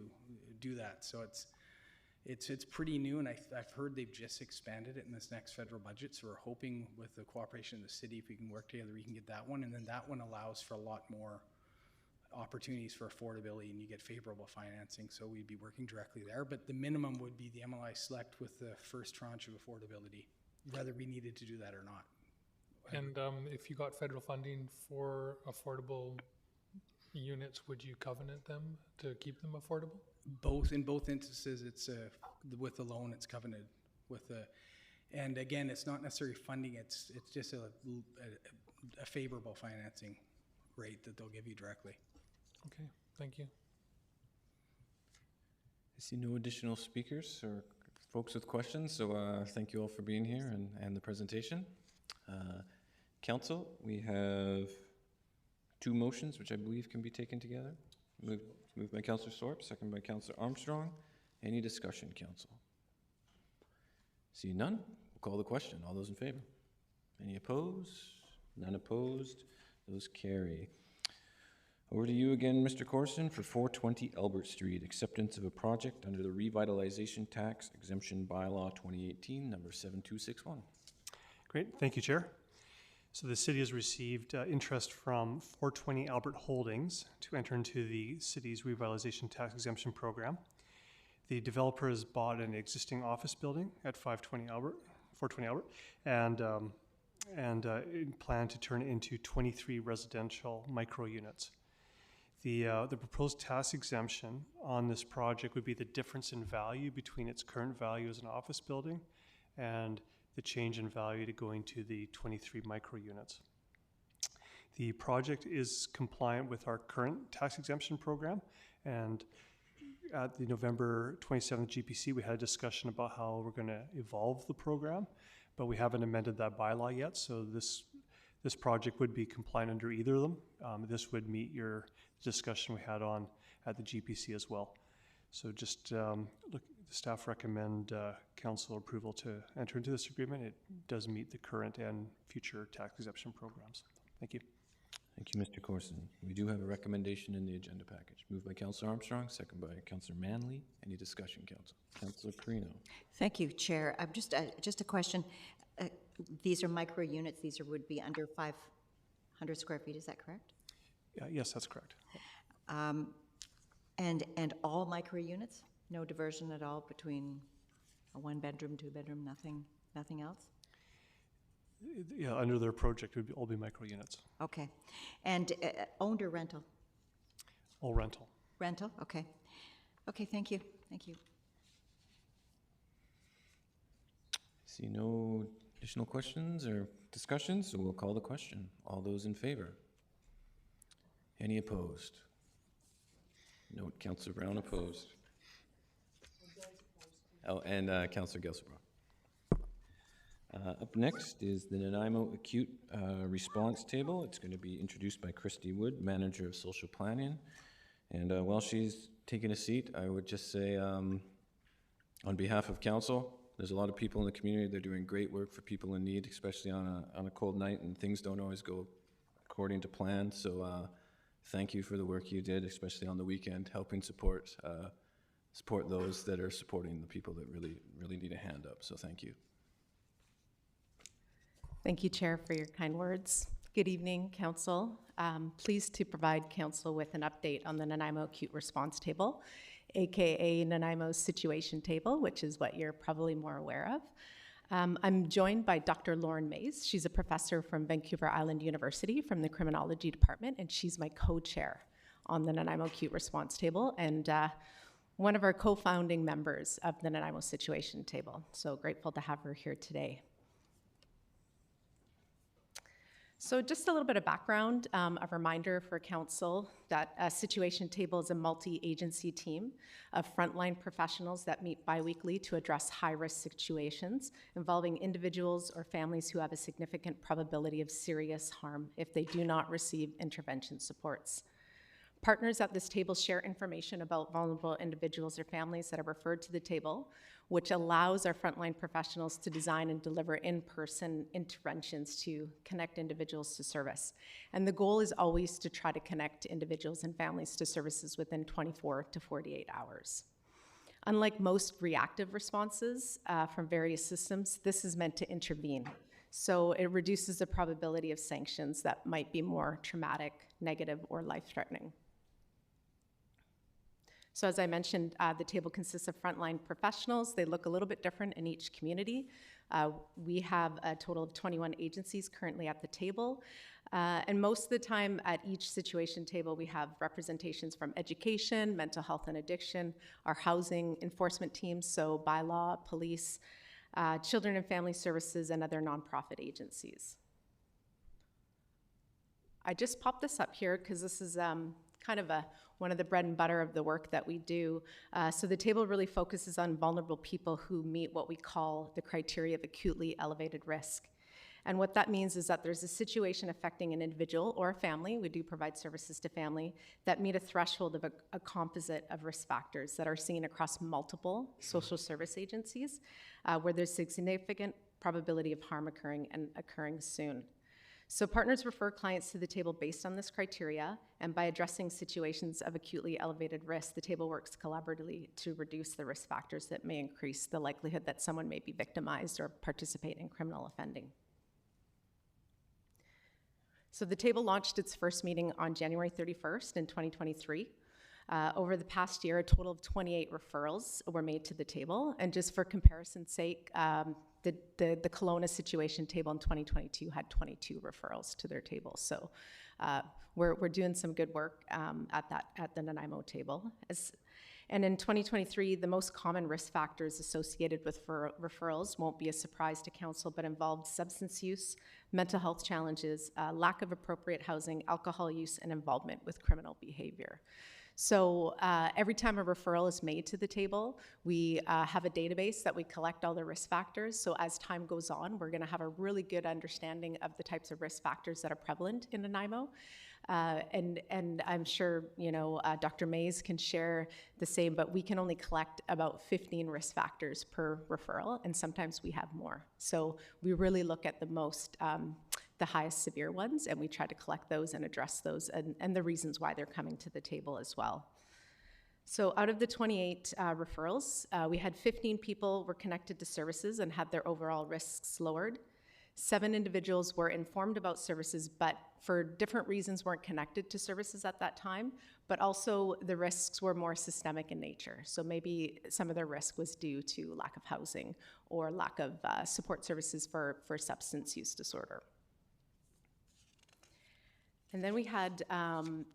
Speaker 10: do that. So it's pretty new, and I've heard they've just expanded it in this next federal budget, so we're hoping with the cooperation of the city, if we can work together, we can get that one, and then that one allows for a lot more opportunities for affordability, and you get favorable financing, so we'd be working directly there, but the minimum would be the MLI Select with the first tranche of affordability, whether we needed to do that or not.
Speaker 12: And if you got federal funding for affordable units, would you covenant them to keep them affordable?
Speaker 10: In both instances, it's with the loan, it's covenanted with the, and again, it's not necessarily funding, it's just a favorable financing rate that they'll give you directly.
Speaker 12: Okay, thank you.
Speaker 1: I see no additional speakers or folks with questions, so thank you all for being here and the presentation. Council, we have 2 motions, which I believe can be taken together. Moved by Councillor Sorp, second by Councillor Armstrong. Any discussion, Council? See none, we'll call the question. All those in favor? Any opposed? None opposed. Those carry. Over to you again, Mr. Corson, for 420 Albert Street, acceptance of a project under the Revitalization Tax Exemption Bylaw 2018, number 7261.
Speaker 9: Great, thank you, Chair. So the city has received interest from 420 Albert Holdings to enter into the city's revitalization tax exemption program. The developer has bought an existing office building at 420 Albert, and plan to turn it into 23 residential micro units. The proposed tax exemption on this project would be the difference in value between its current value as an office building and the change in value to going to the 23 micro units. The project is compliant with our current tax exemption program, and at the November 27th GPC, we had a discussion about how we're going to evolve the program, but we haven't amended that bylaw yet, so this project would be compliant under either of them. This would meet your discussion we had on at the GPC as well. So just the staff recommend council approval to enter into this agreement. It does meet the current and future tax exemption programs. Thank you.
Speaker 1: Thank you, Mr. Corson. We do have a recommendation in the agenda package. Moved by Councillor Armstrong, second by Councillor Manley. Any discussion, Council? Councillor Carino.
Speaker 8: Thank you, Chair. Just a question. These are micro units. These would be under 500 square feet. Is that correct?
Speaker 9: Yes, that's correct.
Speaker 8: And all micro units? No diversion at all between a 1-bedroom, 2-bedroom, nothing Nothing else?
Speaker 9: Yeah, under their project, it would all be micro units,
Speaker 8: Okay. And owned or rental?
Speaker 9: all rental.
Speaker 8: Rental, okay. Okay, thank you, thank you.
Speaker 1: See no additional questions or discussions, so we'll call the question. All those in favor? Any opposed? Note Councillor Brown opposed. Oh, and Councillor Gelserbrook. Up next is the Nanaimo Acute Response Table. It's going to be introduced by Christy Wood, Manager of Social Planning. And while she's taking a seat, I would just say, on behalf of council, there's a lot of people in the community that are doing great work for people in need, especially on a cold night, and things don't always go according to plan. So thank you for the work you did, especially on the weekend, helping support those that are supporting the people that really need a hand up. So thank you.
Speaker 13: Thank you, Chair, for your kind words. Good evening, Council. Pleased to provide Council with an update on the Nanaimo Acute Response Table, aka Nanaimo's Situation Table, which is what you're probably more aware of. I'm joined by Dr. Lauren Mays. She's a professor from Vancouver Island University from the Criminology Department, and she's my co-chair on the Nanaimo Acute Response Table and one of our co-founding members of the Nanaimo Situation Table. So grateful to have her here today. So just a little bit of background, a reminder for Council that a Situation Table is a multi-agency team of frontline professionals that meet biweekly to address high-risk situations involving individuals or families who have a significant probability of serious harm if they do not receive intervention supports. Partners at this table share information about vulnerable individuals or families that are referred to the table, which allows our frontline professionals to design and deliver in-person interventions to connect individuals to service. And the goal is always to try to connect individuals and families to services within 24 to 48 hours. Unlike most reactive responses from various systems, this is meant to intervene. So it reduces the probability of sanctions that might be more traumatic, negative, or life-threatening. So as I mentioned, the table consists of frontline professionals. They look a little bit different in each community. We have a total of 21 agencies currently at the table. And most of the time at each situation table, we have representations from education, mental health and addiction, our housing enforcement teams, so bylaw, police, children and family services, and other nonprofit agencies. I just popped this up here because this is kind of one of the bread and butter of the work that we do. So the table really focuses on vulnerable people who meet what we call the criteria of acutely elevated risk. And what that means is that there's a situation affecting an individual or a family, we do provide services to family, that meet a threshold of a composite of risk factors that are seen across multiple social service agencies, where there's a significant probability of harm occurring and occurring soon. So partners refer clients to the table based on this criteria, and by addressing situations of acutely elevated risk, the table works collaboratively to reduce the risk factors that may increase the likelihood that someone may be victimized or participate in criminal offending. So the table launched its first meeting on January 31st in 2023. Over the past year, a total of 28 referrals were made to the table, and just for comparison's sake, the Kelowna Situation Table in 2022 had 22 referrals to their table. So we're doing some good work at the Nanaimo table. And in 2023, the most common risk factors associated with referrals won't be a surprise to council, but involved substance use, mental health challenges, lack of appropriate housing, alcohol use, and involvement with criminal behavior. So every time a referral is made to the table, we have a database that we collect all the risk factors. So as time goes on, we're going to have a really good understanding of the types of risk factors that are prevalent in Nanaimo. And I'm sure, Dr. Mays can share the same, but we can only collect about 15 risk factors per referral, and sometimes we have more. So we really look at the highest severe ones, and we try to collect those and address those and the reasons why they're coming to the table as well. So out of the 28 referrals, we had 15 people were connected to services and had their overall risks lowered. 7 individuals were informed about services, but for different reasons weren't connected to services at that time, but also the risks were more systemic in nature. So maybe some of their risk was due to lack of housing or lack of support services for substance use disorder. And then we had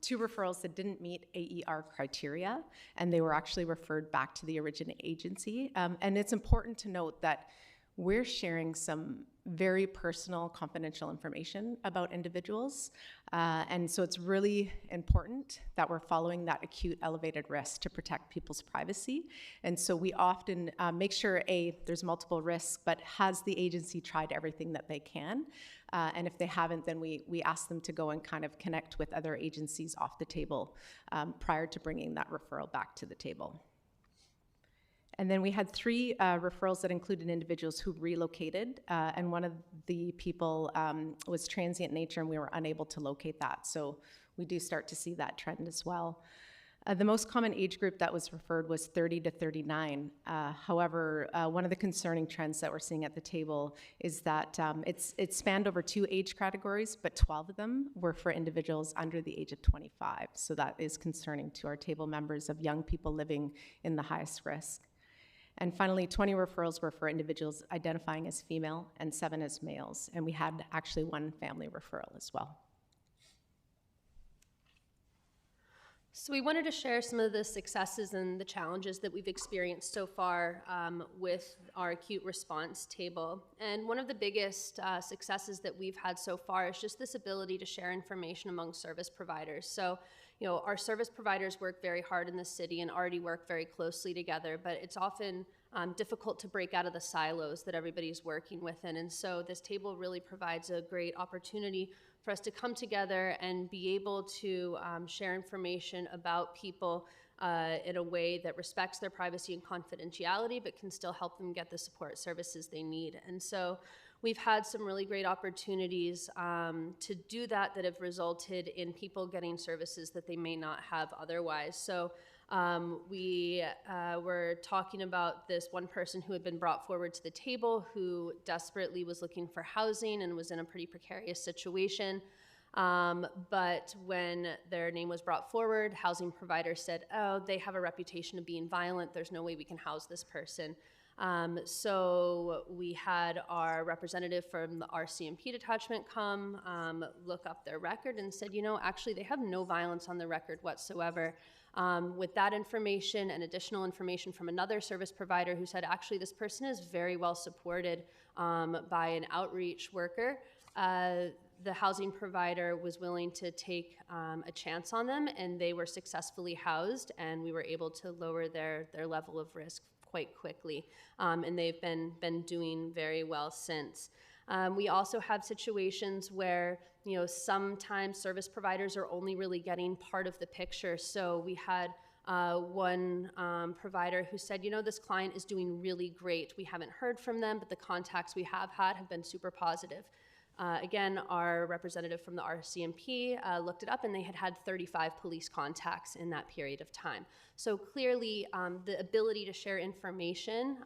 Speaker 13: 2 referrals that didn't meet AER criteria, and they were actually referred back to the originating agency. And it's important to note that we're sharing some very personal, confidential information about individuals. And so it's really important that we're following that acute elevated risk to protect people's privacy. And so we often make sure, there's multiple risks, but has the agency tried everything that they can? And if they haven't, then we ask them to go and kind of connect with other agencies off the table prior to bringing that referral back to the table. And then we had 3 referrals that included individuals who relocated, and one of the people was transient in nature, and we were unable to locate that. So we do start to see that trend as well. The most common age group that was referred was 30 to 39. However, one of the concerning trends that we're seeing at the table is that it spanned over 2 age categories, but 12 of them were for individuals under the age of 25. So that is concerning to our table members of young people living in the highest risk. And finally, 20 referrals were for individuals identifying as female and 7 as males. And we had actually 1 family referral as well.
Speaker 14: So we wanted to share some of the successes and the challenges that we've experienced so far with our acute response table. And one of the biggest successes that we've had so far is just this ability to share information among service providers. So, you know, our service providers work very hard in the city and already work very closely together, but it's often difficult to break out of the silos that everybody's working within. And so this table really provides a great opportunity for us to come together and be able to share information about people in a way that respects their privacy and confidentiality, but can still help them get the support services they need. And so we've had some really great opportunities to do that have resulted in people getting services that they may not have otherwise. So we were talking about this one person who had been brought forward to the table who desperately was looking for housing and was in a pretty precarious situation. But when their name was brought forward, housing providers said, oh, they have a reputation of being violent. There's no way we can house this person. So we had our representative from the RCMP detachment come look up their record and said, you know, actually they have no violence on the record whatsoever. With that information and additional information from another service provider who said, actually this person is very well supported by an outreach worker, the housing provider was willing to take a chance on them, and they were successfully housed, and we were able to lower their level of risk quite quickly, and they've been doing very well since. We also have situations where, you know, sometimes service providers are only really getting part of the picture. So we had one provider who said, you know, this client is doing really great. We haven't heard from them, but the contacts we have had have been super positive. Again, our representative from the RCMP looked it up, and they had had 35 police contacts in that period of time. So clearly, the ability to share information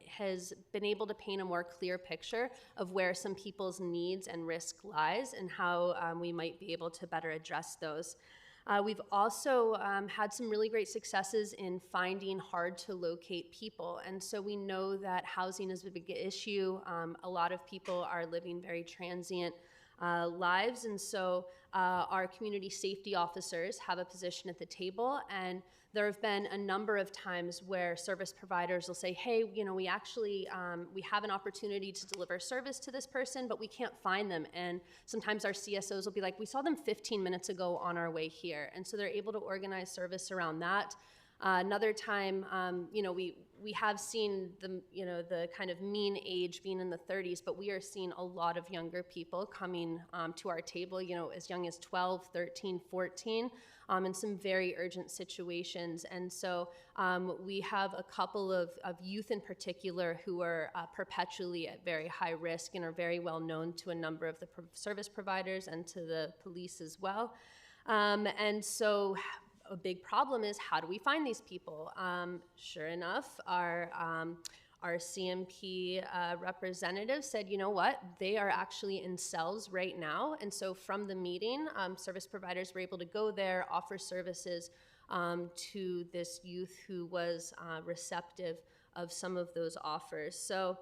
Speaker 14: has been able to paint a more clear picture of where some people's needs and risk lies and how we might be able to better address those. We've also had some really great successes in finding hard to locate people. And so we know that housing is a big issue. A lot of people are living very transient lives. And so our community safety officers have a position at the table. And there have been a number of times where service providers will say, hey, you know, we actually, we have an opportunity to deliver service to this person, but we can't find them. And sometimes our CSOs will be like, we saw them 15 minutes ago on our way here. And so they're able to organize service around that. Another time, you know, we have seen the, you know, the kind of mean age being in the 30s, but we are seeing a lot of younger people coming to our table, you know, as young as 12, 13, 14, in some very urgent situations. And so we have a couple of youth in particular who are perpetually at very high risk and are very well known to a number of the service providers and to the police as well. And so a big problem is, how do we find these people? Sure enough, our our CMP representative said, you know what, they are actually in cells right now. And so from the meeting, service providers were able to go there, offer services to this youth who was receptive of some of those offers. So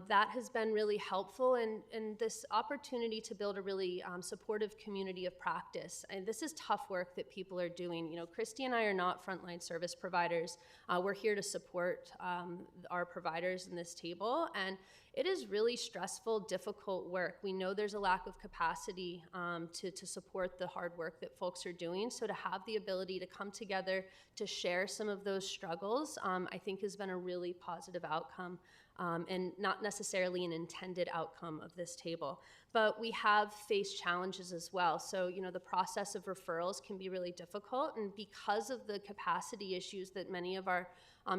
Speaker 14: that has been really helpful, and this opportunity to build a really supportive community of practice. And this is tough work that people are doing. You know, Christy and I are not frontline service providers. We're here to support our providers in this table, and it is really stressful, difficult work. We know there's a lack of capacity to support the hard work that folks are doing. So to have the ability to come together to share some of those struggles, I think has been a really positive outcome. And not necessarily an intended outcome of this table. But we have faced challenges as well. So, you know, the process of referrals can be really difficult, and because of the capacity issues that many of our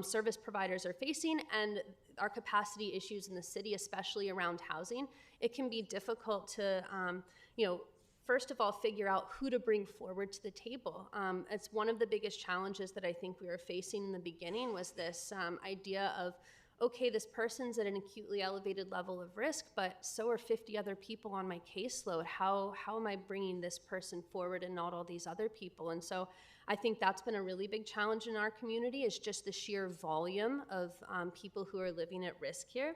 Speaker 14: service providers are facing and our capacity issues in the city, especially around housing, it can be difficult to, you know, first of all, figure out who to bring forward to the table. It's one of the biggest challenges that I think we were facing in the beginning was this idea of, okay, this person's at an acutely elevated level of risk, but so are 50 other people on my caseload. How am I bringing this person forward and not all these other people? And so I think that's been a really big challenge in our community, is just the sheer volume of people who are living at risk here.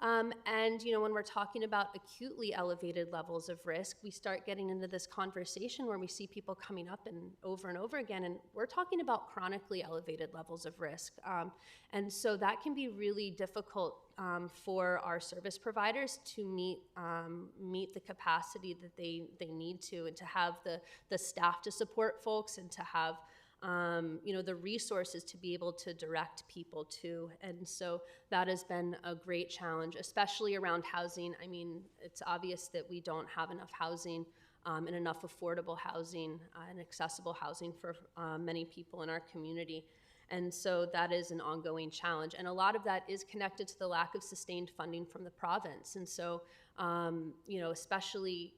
Speaker 14: And, you know, when we're talking about acutely elevated levels of risk, we start getting into this conversation where we see people coming up and over again, and we're talking about chronically elevated levels of risk. And so that can be really difficult for our service providers to meet the capacity that they need to, and to have the staff to support folks, and to have you know, the resources to be able to direct people to. And so that has been a great challenge, especially around housing. I mean, it's obvious that we don't have enough housing and enough affordable housing and accessible housing for many people in our community. And so that is an ongoing challenge. And a lot of that is connected to the lack of sustained funding from the province. And so, you know, especially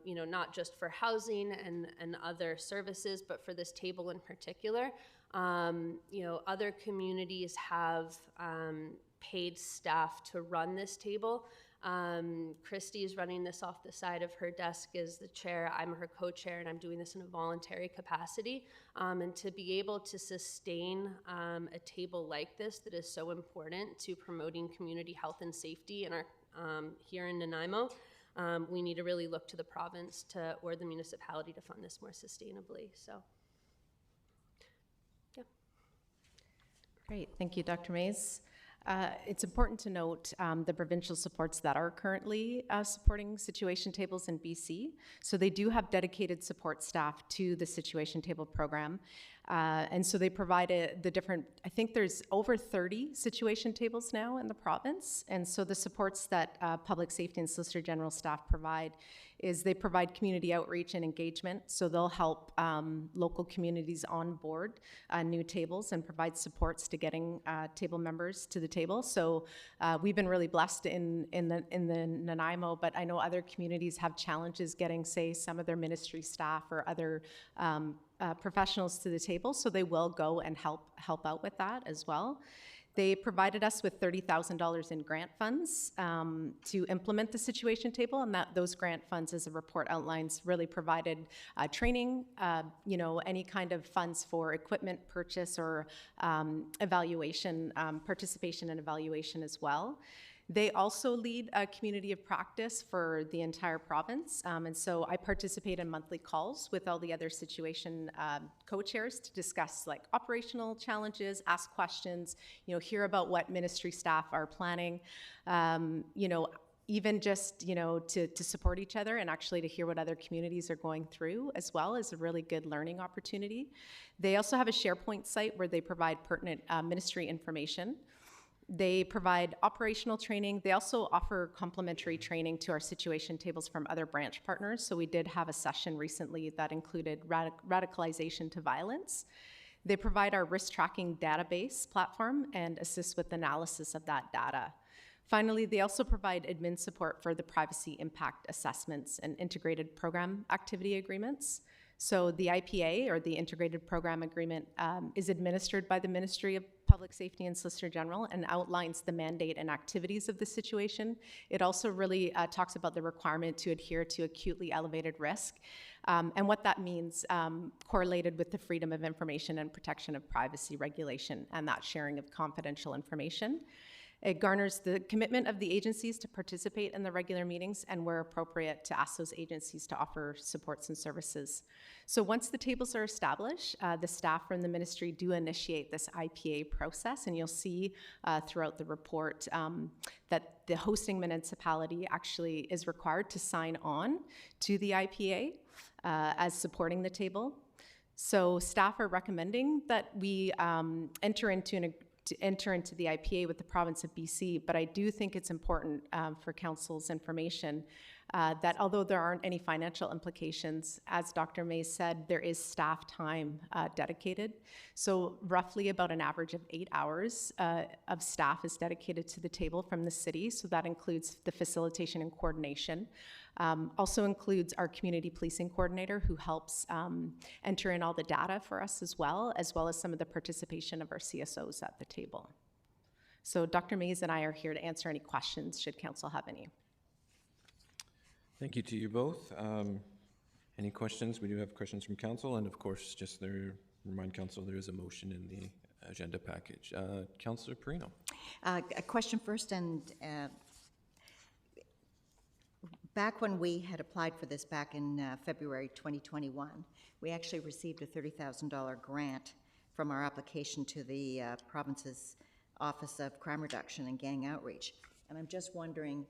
Speaker 14: you know, not just for housing and other services, but for this table in particular. You know, other communities have paid staff to run this table. Christy is running this off the side of her desk as the chair. I'm her co-chair, and I'm doing this in a voluntary capacity. And to be able to sustain a table like this that is so important to promoting community health and safety in our here in Nanaimo, we need to really look to the province or the municipality to fund this more sustainably. So, yeah.
Speaker 13: Great, thank you, Dr. Mays. It's important to note the provincial supports that are currently supporting situation tables in BC. So they do have dedicated support staff to the situation table program. And so they provided the different, I think there's over 30 situation tables now in the province. And so the supports that public safety and Solicitor General staff provide is they provide community outreach and engagement. So they'll help local communities on board new tables and provide supports to getting table members to the table. So we've been really blessed in the Nanaimo, but I know other communities have challenges getting, say, some of their ministry staff or other professionals to the table, so they will go and help out with that as well. They provided us with $30,000 in grant funds to implement the situation table, and those grant funds, as the report outlines, really provided training, you know, any kind of funds for equipment purchase or evaluation, participation and evaluation as well. They also lead a community of practice for the entire province. And so I participate in monthly calls with all the other situation co-chairs to discuss like operational challenges, ask questions, you know, hear about what ministry staff are planning, you know, even just, you know, to support each other and actually to hear what other communities are going through as well is a really good learning opportunity. They also have a SharePoint site where they provide pertinent ministry information. They provide operational training. They also offer complementary training to our situation tables from other branch partners. So we did have a session recently that included radicalization to violence. They provide our risk tracking database platform and assist with analysis of that data. Finally, they also provide admin support for the privacy impact assessments and integrated program activity agreements. So the IPA, or the Integrated Program Agreement, is administered by the Ministry of Public Safety and Solicitor General and outlines the mandate and activities of the situation. It also really talks about the requirement to adhere to acutely elevated risk, and what that means correlated with the freedom of information and protection of privacy regulation and that sharing of confidential information. It garners the commitment of the agencies to participate in the regular meetings, and where appropriate, to ask those agencies to offer supports and services. So once the tables are established, the staff from the ministry do initiate this IPA process, and you'll see throughout the report that the hosting municipality actually is required to sign on to the IPA as supporting the table. So staff are recommending that we enter into the IPA with the province of BC, but I do think it's important for council's information that although there aren't any financial implications, as Dr. May said, there is staff time dedicated. So roughly about an average of 8 hours of staff is dedicated to the table from the city. So that includes the facilitation and coordination. Also includes our community policing coordinator, who helps enter in all the data for us as well as some of the participation of our CSOs at the table. So Dr. Mays and I are here to answer any questions, should council have any.
Speaker 1: Thank you to you both. Any questions? We do have questions from council, and of course, just there, remind council there is a motion in the agenda package. Councillor Perino.
Speaker 8: A question first, and back when we had applied for this back in February 2021, we actually received a $30,000 grant from our application to the province's Office of Crime Reduction and Gang Outreach. And I'm just wondering,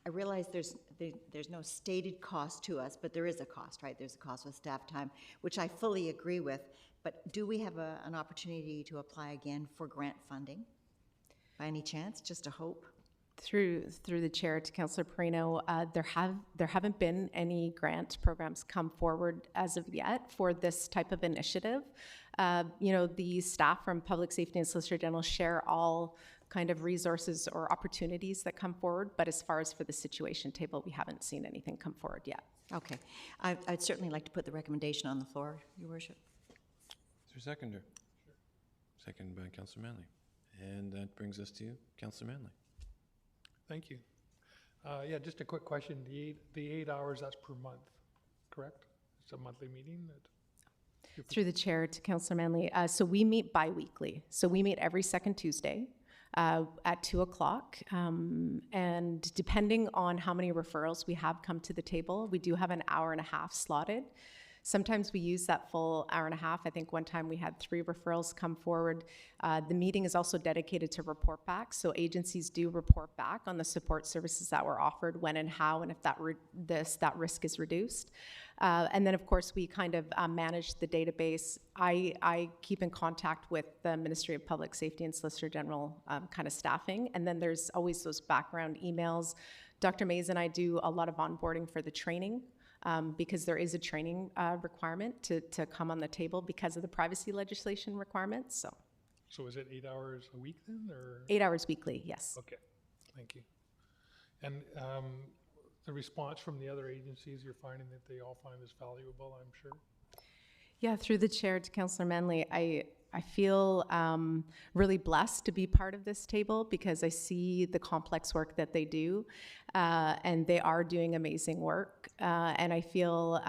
Speaker 8: I realize there's no stated cost to us, but there is a cost, right? There's a cost with staff time, which I fully agree with. But do we have an opportunity to apply again for grant funding by any chance? Just a hope.
Speaker 13: Through the chair to Councillor Perino, there haven't been any grant programs come forward as of yet for this type of initiative. The staff from Public Safety and Solicitor General share all kind of resources or opportunities that come forward, but as far as for the situation table, we haven't seen anything come forward yet.
Speaker 8: Okay. I'd certainly like to put the recommendation on the floor, Your Worship.
Speaker 1: Is there a seconder? Sure. Second by Councillor Manley. And that brings us to you, Councillor Manley.
Speaker 12: Thank you. Yeah, just a quick question. The 8 hours, that's per month, correct? It's a monthly meeting?
Speaker 13: Through the chair to Councillor Manley. So we meet bi-weekly. So we meet every second Tuesday at 2 o'clock. And depending on how many referrals we have come to the table, we do have an hour and a half slotted. Sometimes we use that full hour and a half. I think one time we had 3 referrals come forward. The meeting is also dedicated to report back. So agencies do report back on the support services that were offered, when and how, and if that risk is reduced. And then, of course, we kind of manage the database. I keep in contact with the Ministry of Public Safety and Solicitor General kind of staffing. And then there's always those background emails. Dr. Mays and I do a lot of onboarding for the training. Because there is a training requirement to come on the table because of the privacy legislation requirements.
Speaker 12: So is it 8 hours a week then, or?
Speaker 13: 8 hours weekly, yes.
Speaker 12: Okay, thank you. And the response from the other agencies, you're finding that they all find this valuable, I'm sure?
Speaker 13: Yeah, through the chair to Councillor Manley, I feel really blessed to be part of this table because I see the complex work that they do, and they are doing amazing work. And I feel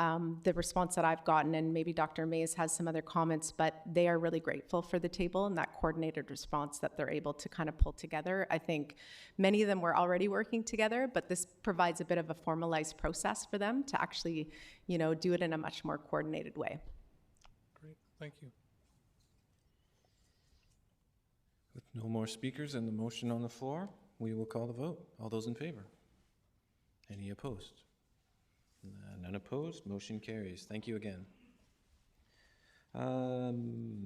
Speaker 13: the response that I've gotten, and maybe Dr. Mays has some other comments, but they are really grateful for the table and that coordinated response that they're able to kind of pull together. I think many of them were already working together, but this provides a bit of a formalized process for them to actually, do it in a much more coordinated way.
Speaker 12: Great, thank you.
Speaker 1: With no more speakers and the motion on the floor, we will call the vote. All those in favor? Any opposed? None opposed. Motion carries. Thank you again.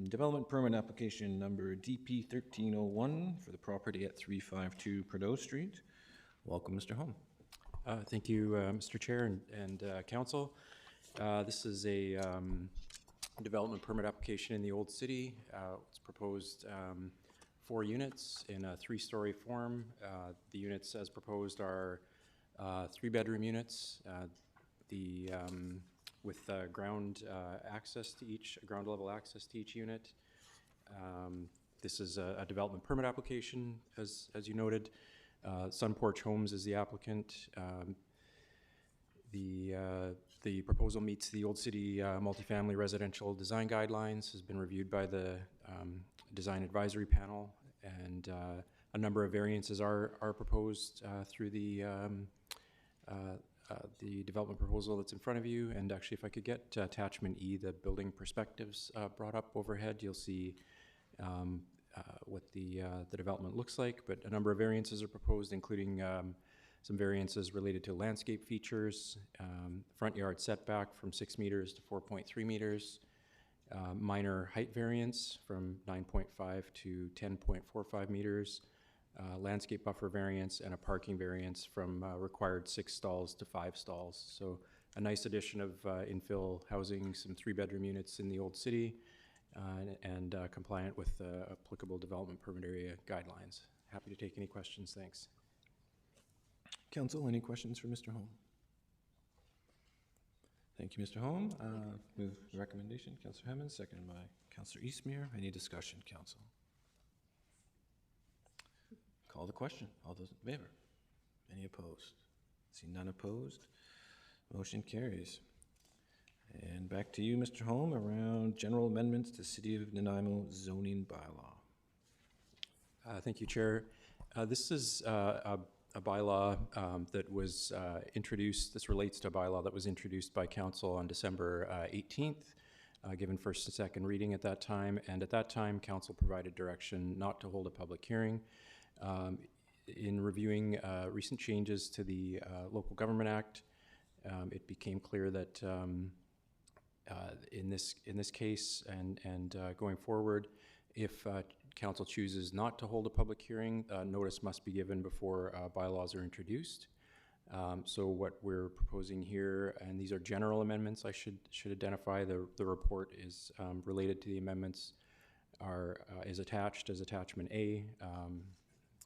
Speaker 1: Development permit application number DP 1301 for the property at 352 Prideaux Street. Welcome, Mr. Holm.
Speaker 15: Thank you, Mr. Chair and Council. This is a development permit application in the Old City. It's proposed 4 units in a 3-story form. The units as proposed are 3-bedroom units. The with ground access to each, ground level access to each unit. This is a development permit application, as you noted. Sun Porch Homes is the applicant. The proposal meets the Old City multifamily residential design guidelines, has been reviewed by the design advisory panel, and a number of variances are proposed through the development proposal that's in front of you. And actually, if I could get attachment E, the building perspectives brought up overhead, you'll see what the development looks like. But a number of variances are proposed, including some variances related to landscape features, front yard setback from 6 meters to 4.3 meters, minor height variance from 9.5 to 10.45 meters, landscape buffer variance, and a parking variance from required 6 stalls to 5 stalls. So a nice addition of infill housing, some 3-bedroom units in the Old City, and compliant with applicable development permit area guidelines. Happy to take any questions. Thanks.
Speaker 1: Council, any questions for Mr. Holm? Thank you, Mr. Holm. Move the recommendation. Councillor Hemmons, seconded by Councillor Eastmere. Any discussion, Council? Call the question. All those in favor? Any opposed? See none opposed. Motion carries. And back to you, Mr. Holm, around general amendments to City of Nanaimo zoning bylaw.
Speaker 15: Thank you, Chair. This is a bylaw that was introduced. This relates to a bylaw that was introduced by Council on December 18th, given first and second reading at that time. And at that time, Council provided direction not to hold a public hearing. In reviewing recent changes to the Local Government Act, it became clear that in this case and going forward, if Council chooses not to hold a public hearing, notice must be given before bylaws are introduced. So what we're proposing here, and these are general amendments, I should identify. The report is related to the amendments is attached as attachment A.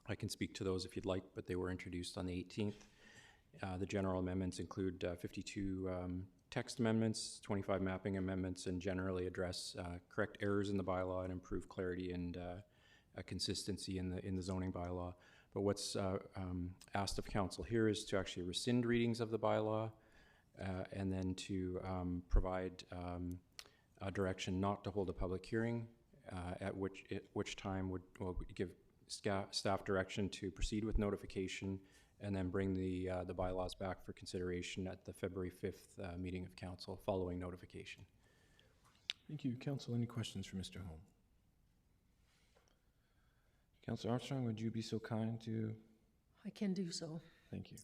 Speaker 15: I can speak to those if you'd like, but they were introduced on the 18th. The general amendments include 52 text amendments, 25 mapping amendments, and generally address correct errors in the bylaw and improve clarity and consistency in the zoning bylaw. But what's asked of Council here is to actually rescind readings of the bylaw and then to provide a direction not to hold a public hearing, at which time we'll give staff direction to proceed with notification and then bring the bylaws back for consideration at the February 5th meeting of Council following notification.
Speaker 1: Thank you. Council, any questions for Mr. Holm? Councillor Armstrong, would you be so kind to?
Speaker 6: I can do so.
Speaker 1: Thank you.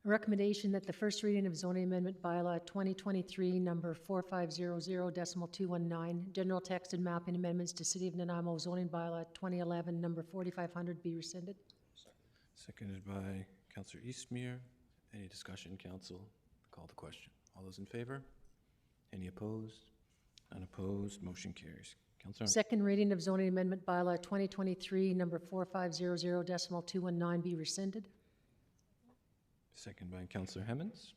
Speaker 6: A recommendation that the first reading of zoning amendment bylaw 2023 number 4500.219, general text and mapping amendments to City of Nanaimo zoning bylaw 2011 number 4500 be rescinded.
Speaker 1: Seconded by Councillor Eastmere. Any discussion, Council? Call the question. All those in favor? Any opposed? Unopposed. Motion carries. Councillor.
Speaker 6: Second reading of zoning amendment bylaw 2023 number 4500.219 be rescinded.
Speaker 1: Second by Councillor Hemmons.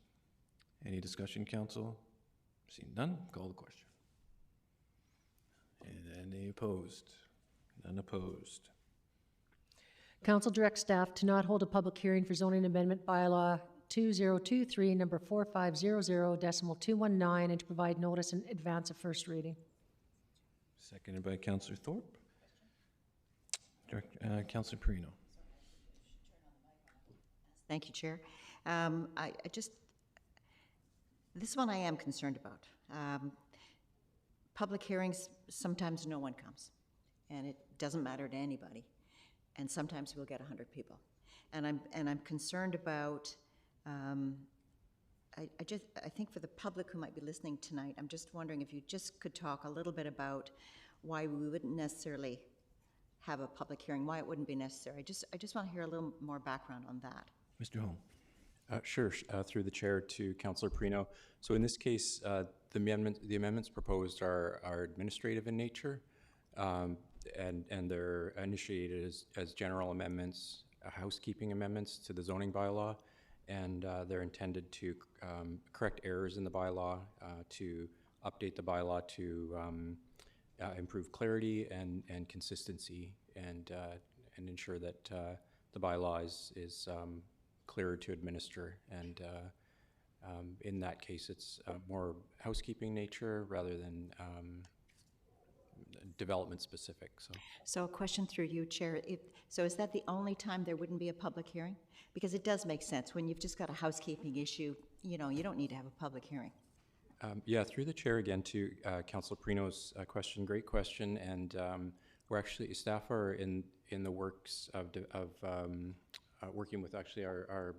Speaker 1: Any discussion, Council? Seeing none, call the question. And any opposed? None opposed.
Speaker 6: Council directs staff to not hold a public hearing for zoning amendment bylaw 2023 number 4500.219 and to provide notice in advance of first reading.
Speaker 1: Seconded by Councillor Thorpe. Councillor Perino.
Speaker 8: Thank you, Chair. This one I am concerned about. Public hearings, sometimes no one comes, and it doesn't matter to anybody. And sometimes we'll get 100 people. And I'm concerned about, I think for the public who might be listening tonight, I'm just wondering if you just could talk a little bit about why we wouldn't necessarily have a public hearing, why it wouldn't be necessary. I just want to hear a little more background on that.
Speaker 1: Mr. Holm.
Speaker 15: Sure, through the chair to Councillor Perino. So in this case, the amendments proposed are administrative in nature, and they're initiated as general amendments, housekeeping amendments to the zoning bylaw. and they're intended to correct errors in the bylaw, to update the bylaw to improve clarity and consistency, and ensure that the bylaw is clearer to administer. And in that case, it's more housekeeping nature rather than development specific.
Speaker 8: So a question through you, Chair. So is that the only time there wouldn't be a public hearing? Because it does make sense. When you've just got a housekeeping issue, you know, you don't need to have a public hearing.
Speaker 15: Yeah, through the chair again to Councilor Perino's question. Great question, and we're actually, staff are in the works of working with actually our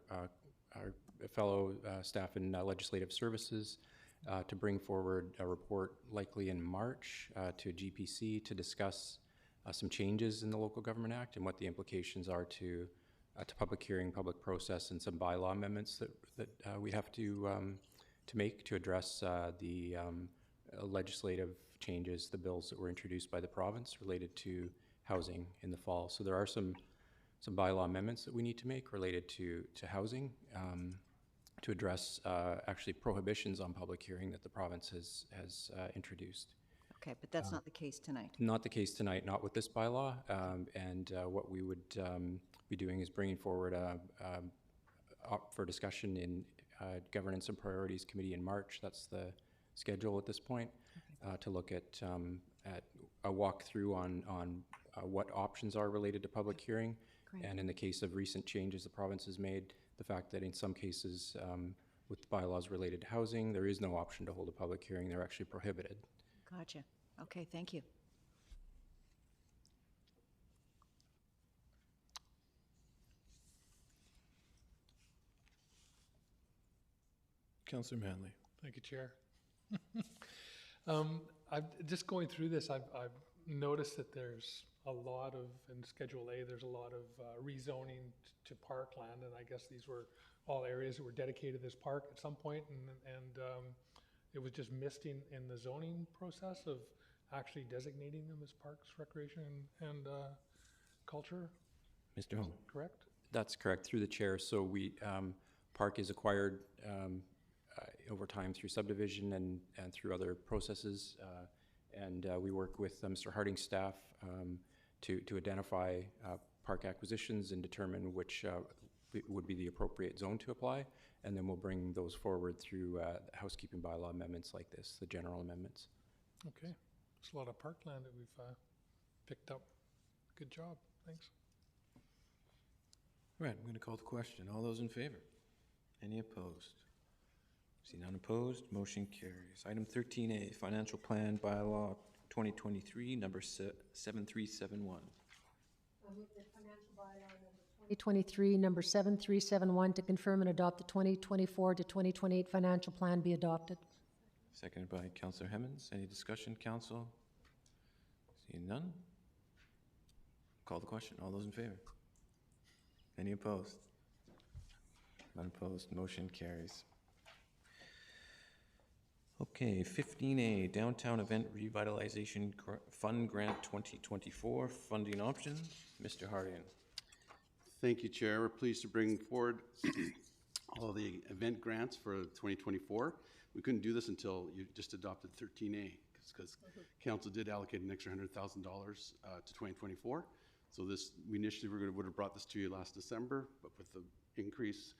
Speaker 15: fellow staff in legislative services to bring forward a report likely in March to GPC to discuss some changes in the Local Government Act and what the implications are to public hearing, public process, and some bylaw amendments that we have to make to address the legislative changes, the bills that were introduced by the province related to housing in the fall. So there are some bylaw amendments that we need to make related to housing to address actually prohibitions on public hearing that the province has introduced.
Speaker 8: Okay, but that's not the case tonight.
Speaker 15: Not the case tonight, not with this bylaw. And what we would be doing is bringing forward for discussion in Governance and Priorities Committee in March. That's the schedule at this point, to look at a walkthrough on what options are related to public hearing. Great. And in the case of recent changes the province has made, the fact that in some cases with bylaws related to housing, there is no option to hold a public hearing. They're actually prohibited.
Speaker 8: Gotcha. Okay, thank you.
Speaker 1: Councillor Manley.
Speaker 12: Thank you, Chair. I've just going through this, I've noticed that there's a lot of, in Schedule A, there's a lot of rezoning to parkland, and I guess these were all areas that were dedicated as park at some point, and it was just missed in the zoning process of actually designating them as parks, recreation, and culture.
Speaker 1: Mr. Holm.
Speaker 12: Correct?
Speaker 15: That's correct, through the chair. So we, park is acquired over time through subdivision and through other processes. And we work with Mr. Harding's staff to identify park acquisitions and determine which would be the appropriate zone to apply. And then we'll bring those forward through housekeeping bylaw amendments like this, the general amendments.
Speaker 12: Okay. There's a lot of parkland that we've picked up. Good job. Thanks.
Speaker 1: All right, I'm going to call the question. All those in favor? Any opposed? See none opposed, motion carries. Item 13A, Financial Plan Bylaw 2023, number 7371.
Speaker 6: I move the financial bylaw number 2023, number 7371, to confirm and adopt the 2024 to 2028 financial plan be adopted.
Speaker 1: Seconded by Councillor Hemmens. Any discussion, Council? Seeing none? Call the question. All those in favor? Any opposed? None opposed. Motion carries. Okay, 15A, Downtown Event Revitalization Fund Grant 2024, funding options. Mr. Harding.
Speaker 16: Thank you, Chair. We're pleased to bring forward all the event grants for 2024. We couldn't do this until you just adopted 13A because Council did allocate an extra $100,000 to 2024. So this, we initially would have brought this to you last December, but with the increase,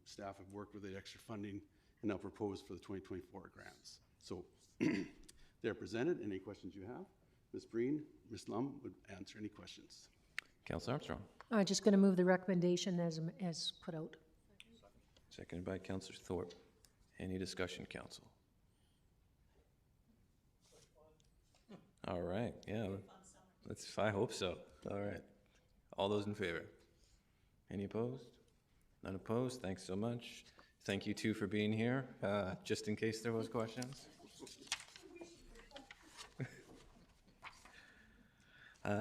Speaker 16: staff have worked with the extra funding and now proposed for the 2024 grants. So they're presented. Any questions you have? Ms. Breen, Ms. Lum would answer any questions.
Speaker 1: Councillor Armstrong.
Speaker 6: I'm just going to move the recommendation as put out.
Speaker 1: Seconded by Councillor Thorpe. Any discussion, Council? All right, yeah. I hope so. All right. All those in favor? Any opposed? None opposed. Thanks so much. Thank you too for being here, just in case there was questions.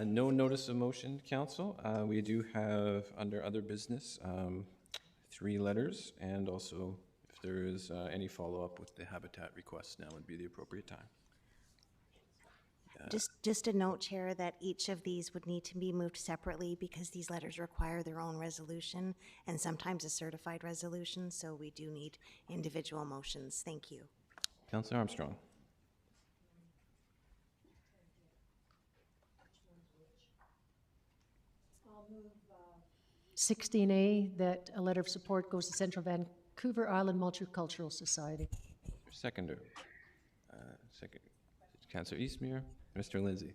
Speaker 1: No notice of motion, Council. We do have, under other business, 3 letters, and also if there is any follow-up with the habitat request, now would be the appropriate time.
Speaker 2: Just a note, Chair, that each of these would need to be moved separately because these letters require their own resolution and sometimes a certified resolution, so we do need individual motions. Thank you.
Speaker 1: Councillor Armstrong.
Speaker 6: 16A, that a letter of support goes to Central Vancouver Island Multicultural Society.
Speaker 1: Seconder. Second. Councillor Eastmere. Mr. Lindsay.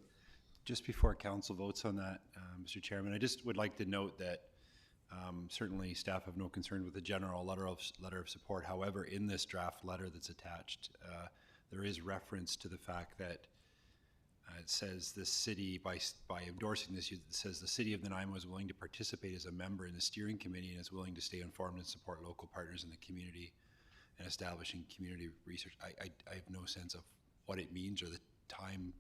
Speaker 17: Just before council votes on that, Mr. Chairman, I just would like to note that certainly staff have no concern with the general letter of support. However, in this draft letter that's attached, there is reference to the fact that it says the city, by endorsing this, it says the city of Nanaimo is willing to participate as a member in the steering committee and is willing to stay informed and support local partners in the community and establishing community research. I have no sense of what it means or the time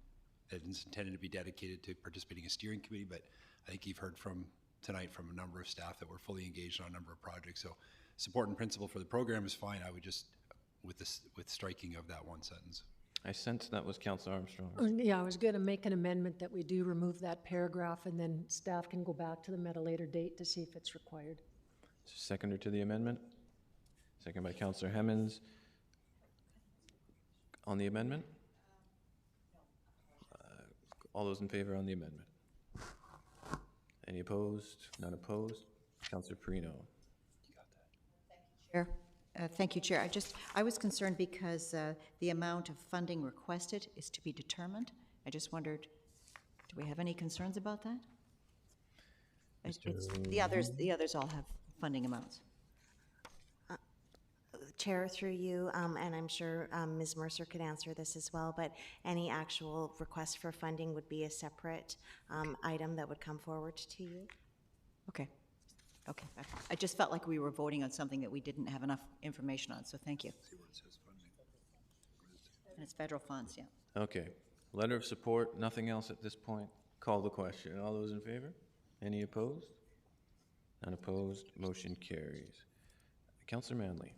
Speaker 17: that is intended to be dedicated to participating in a steering committee, but I think you've heard from tonight from a number of staff that we're fully engaged on a number of projects. So support and principle for the program is fine. I would just, with striking of that one sentence.
Speaker 1: I sense that was Councillor Armstrong.
Speaker 6: Yeah, I was going to make an amendment that we do remove that paragraph, and then staff can go back to them at a later date to see if it's required.
Speaker 1: Seconder to the amendment. Second by Councillor Hemmons. On the amendment? All those in favor on the amendment? Any opposed? None opposed? Councillor Perino.
Speaker 8: Chair. Thank you, Chair. I was concerned because the amount of funding requested is to be determined. I just wondered, do we have any concerns about that? The others all have funding amounts.
Speaker 2: Chair, through you, and I'm sure Ms. Mercer could answer this as well, but any actual request for funding would be a separate item that would come forward to you.
Speaker 8: Okay. Okay. I just felt like we were voting on something that we didn't have enough information on, so thank you. And it's federal funds, yeah.
Speaker 1: Okay. Letter of support, nothing else at this point. Call the question. All those in favor? Any opposed? None opposed. Motion carries. Councillor Manley.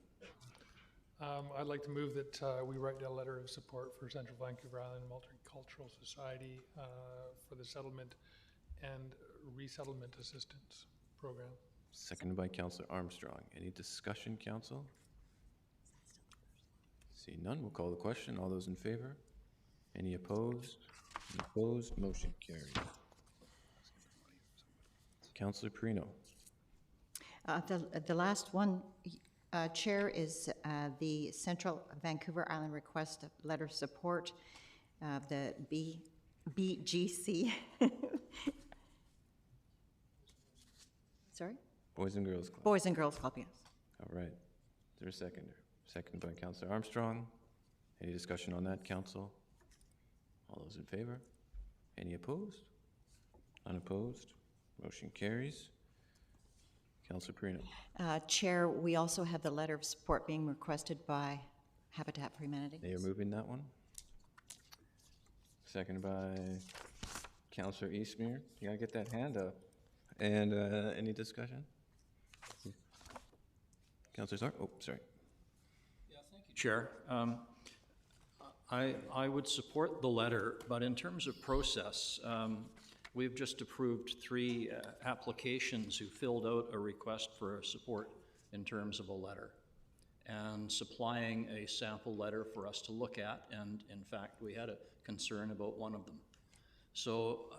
Speaker 12: I'd like to move that we write a letter of support for Central Vancouver Island Multicultural Society for the settlement and resettlement assistance program.
Speaker 1: Seconded by Councillor Armstrong. Any discussion, Council? See none, we'll call the question. All those in favor? Any opposed? Any opposed? Motion carries. Councillor Perino.
Speaker 8: The last one, Chair, is the Central Vancouver Island Request Letter of Support, the BGC. Sorry?
Speaker 1: Boys and Girls Club.
Speaker 8: Boys and Girls Club, yes.
Speaker 1: All right. Is there a seconder? Seconded by Councillor Armstrong. Any discussion on that, Council? All those in favor? Any opposed? Unopposed? Motion carries. Councillor Perino.
Speaker 8: Chair, we also have the letter of support being requested by Habitat for Humanity.
Speaker 1: They are moving that one. Seconded by Councillor Eastmere. You gotta get that hand up. And any discussion? Councillor Zark? Oh, sorry.
Speaker 18: Yeah, thank you, Chair. I would support the letter, but in terms of process, we've just approved 3 applications who filled out a request for support in terms of a letter and supplying a sample letter for us to look at, and in fact we had a concern about one of them. So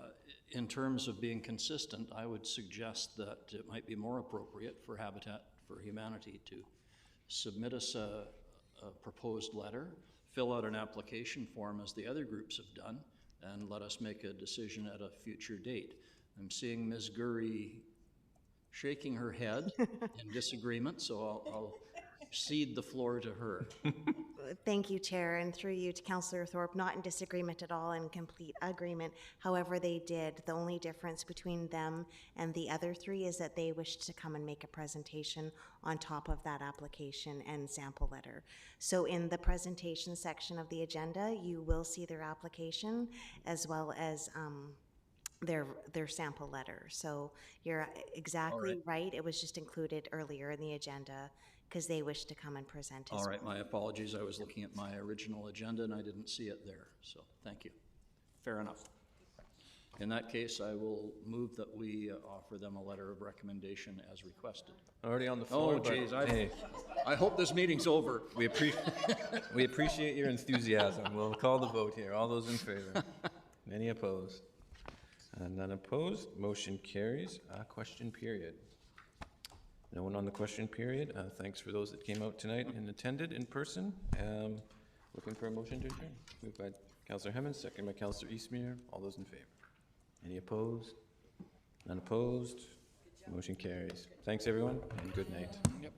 Speaker 18: in terms of being consistent, I would suggest that it might be more appropriate for Habitat for Humanity to submit us a proposed letter, fill out an application form as the other groups have done, and let us make a decision at a future date. I'm seeing Ms. Gurry shaking her head in disagreement, so I'll cede the floor to her.
Speaker 2: Thank you, Chair, and through you to Councillor Thorpe, not in disagreement at all, in complete agreement. However, they did. The only difference between them and the other 3 is that they wished to come and make a presentation on top of that application and sample letter. So in the presentation section of the agenda, you will see their application as well as their sample letter. So you're exactly right. It was just included earlier in the agenda because they wish to come and present as
Speaker 18: All right,
Speaker 2: well.
Speaker 18: my apologies. I was looking at my original agenda and I didn't see it there, so thank you. Fair enough. In that case, I will move that we offer them a letter of recommendation as requested.
Speaker 1: Already on the floor,
Speaker 18: Oh,
Speaker 1: but
Speaker 18: geez,
Speaker 1: hey,
Speaker 18: I hope this meeting's over.
Speaker 1: we appreciate your enthusiasm. We'll call the vote here. All those in favor? Any opposed? None opposed. Motion carries. Question period. No one on the question period. Thanks for those that came out tonight and attended in person. Looking for a motion to adjourn. Moved by Councillor Hemmons, second by Councillor Eastmere. All those in favor? Any opposed? None opposed? Motion carries. Thanks, everyone, and good night.
Speaker 18: Yep.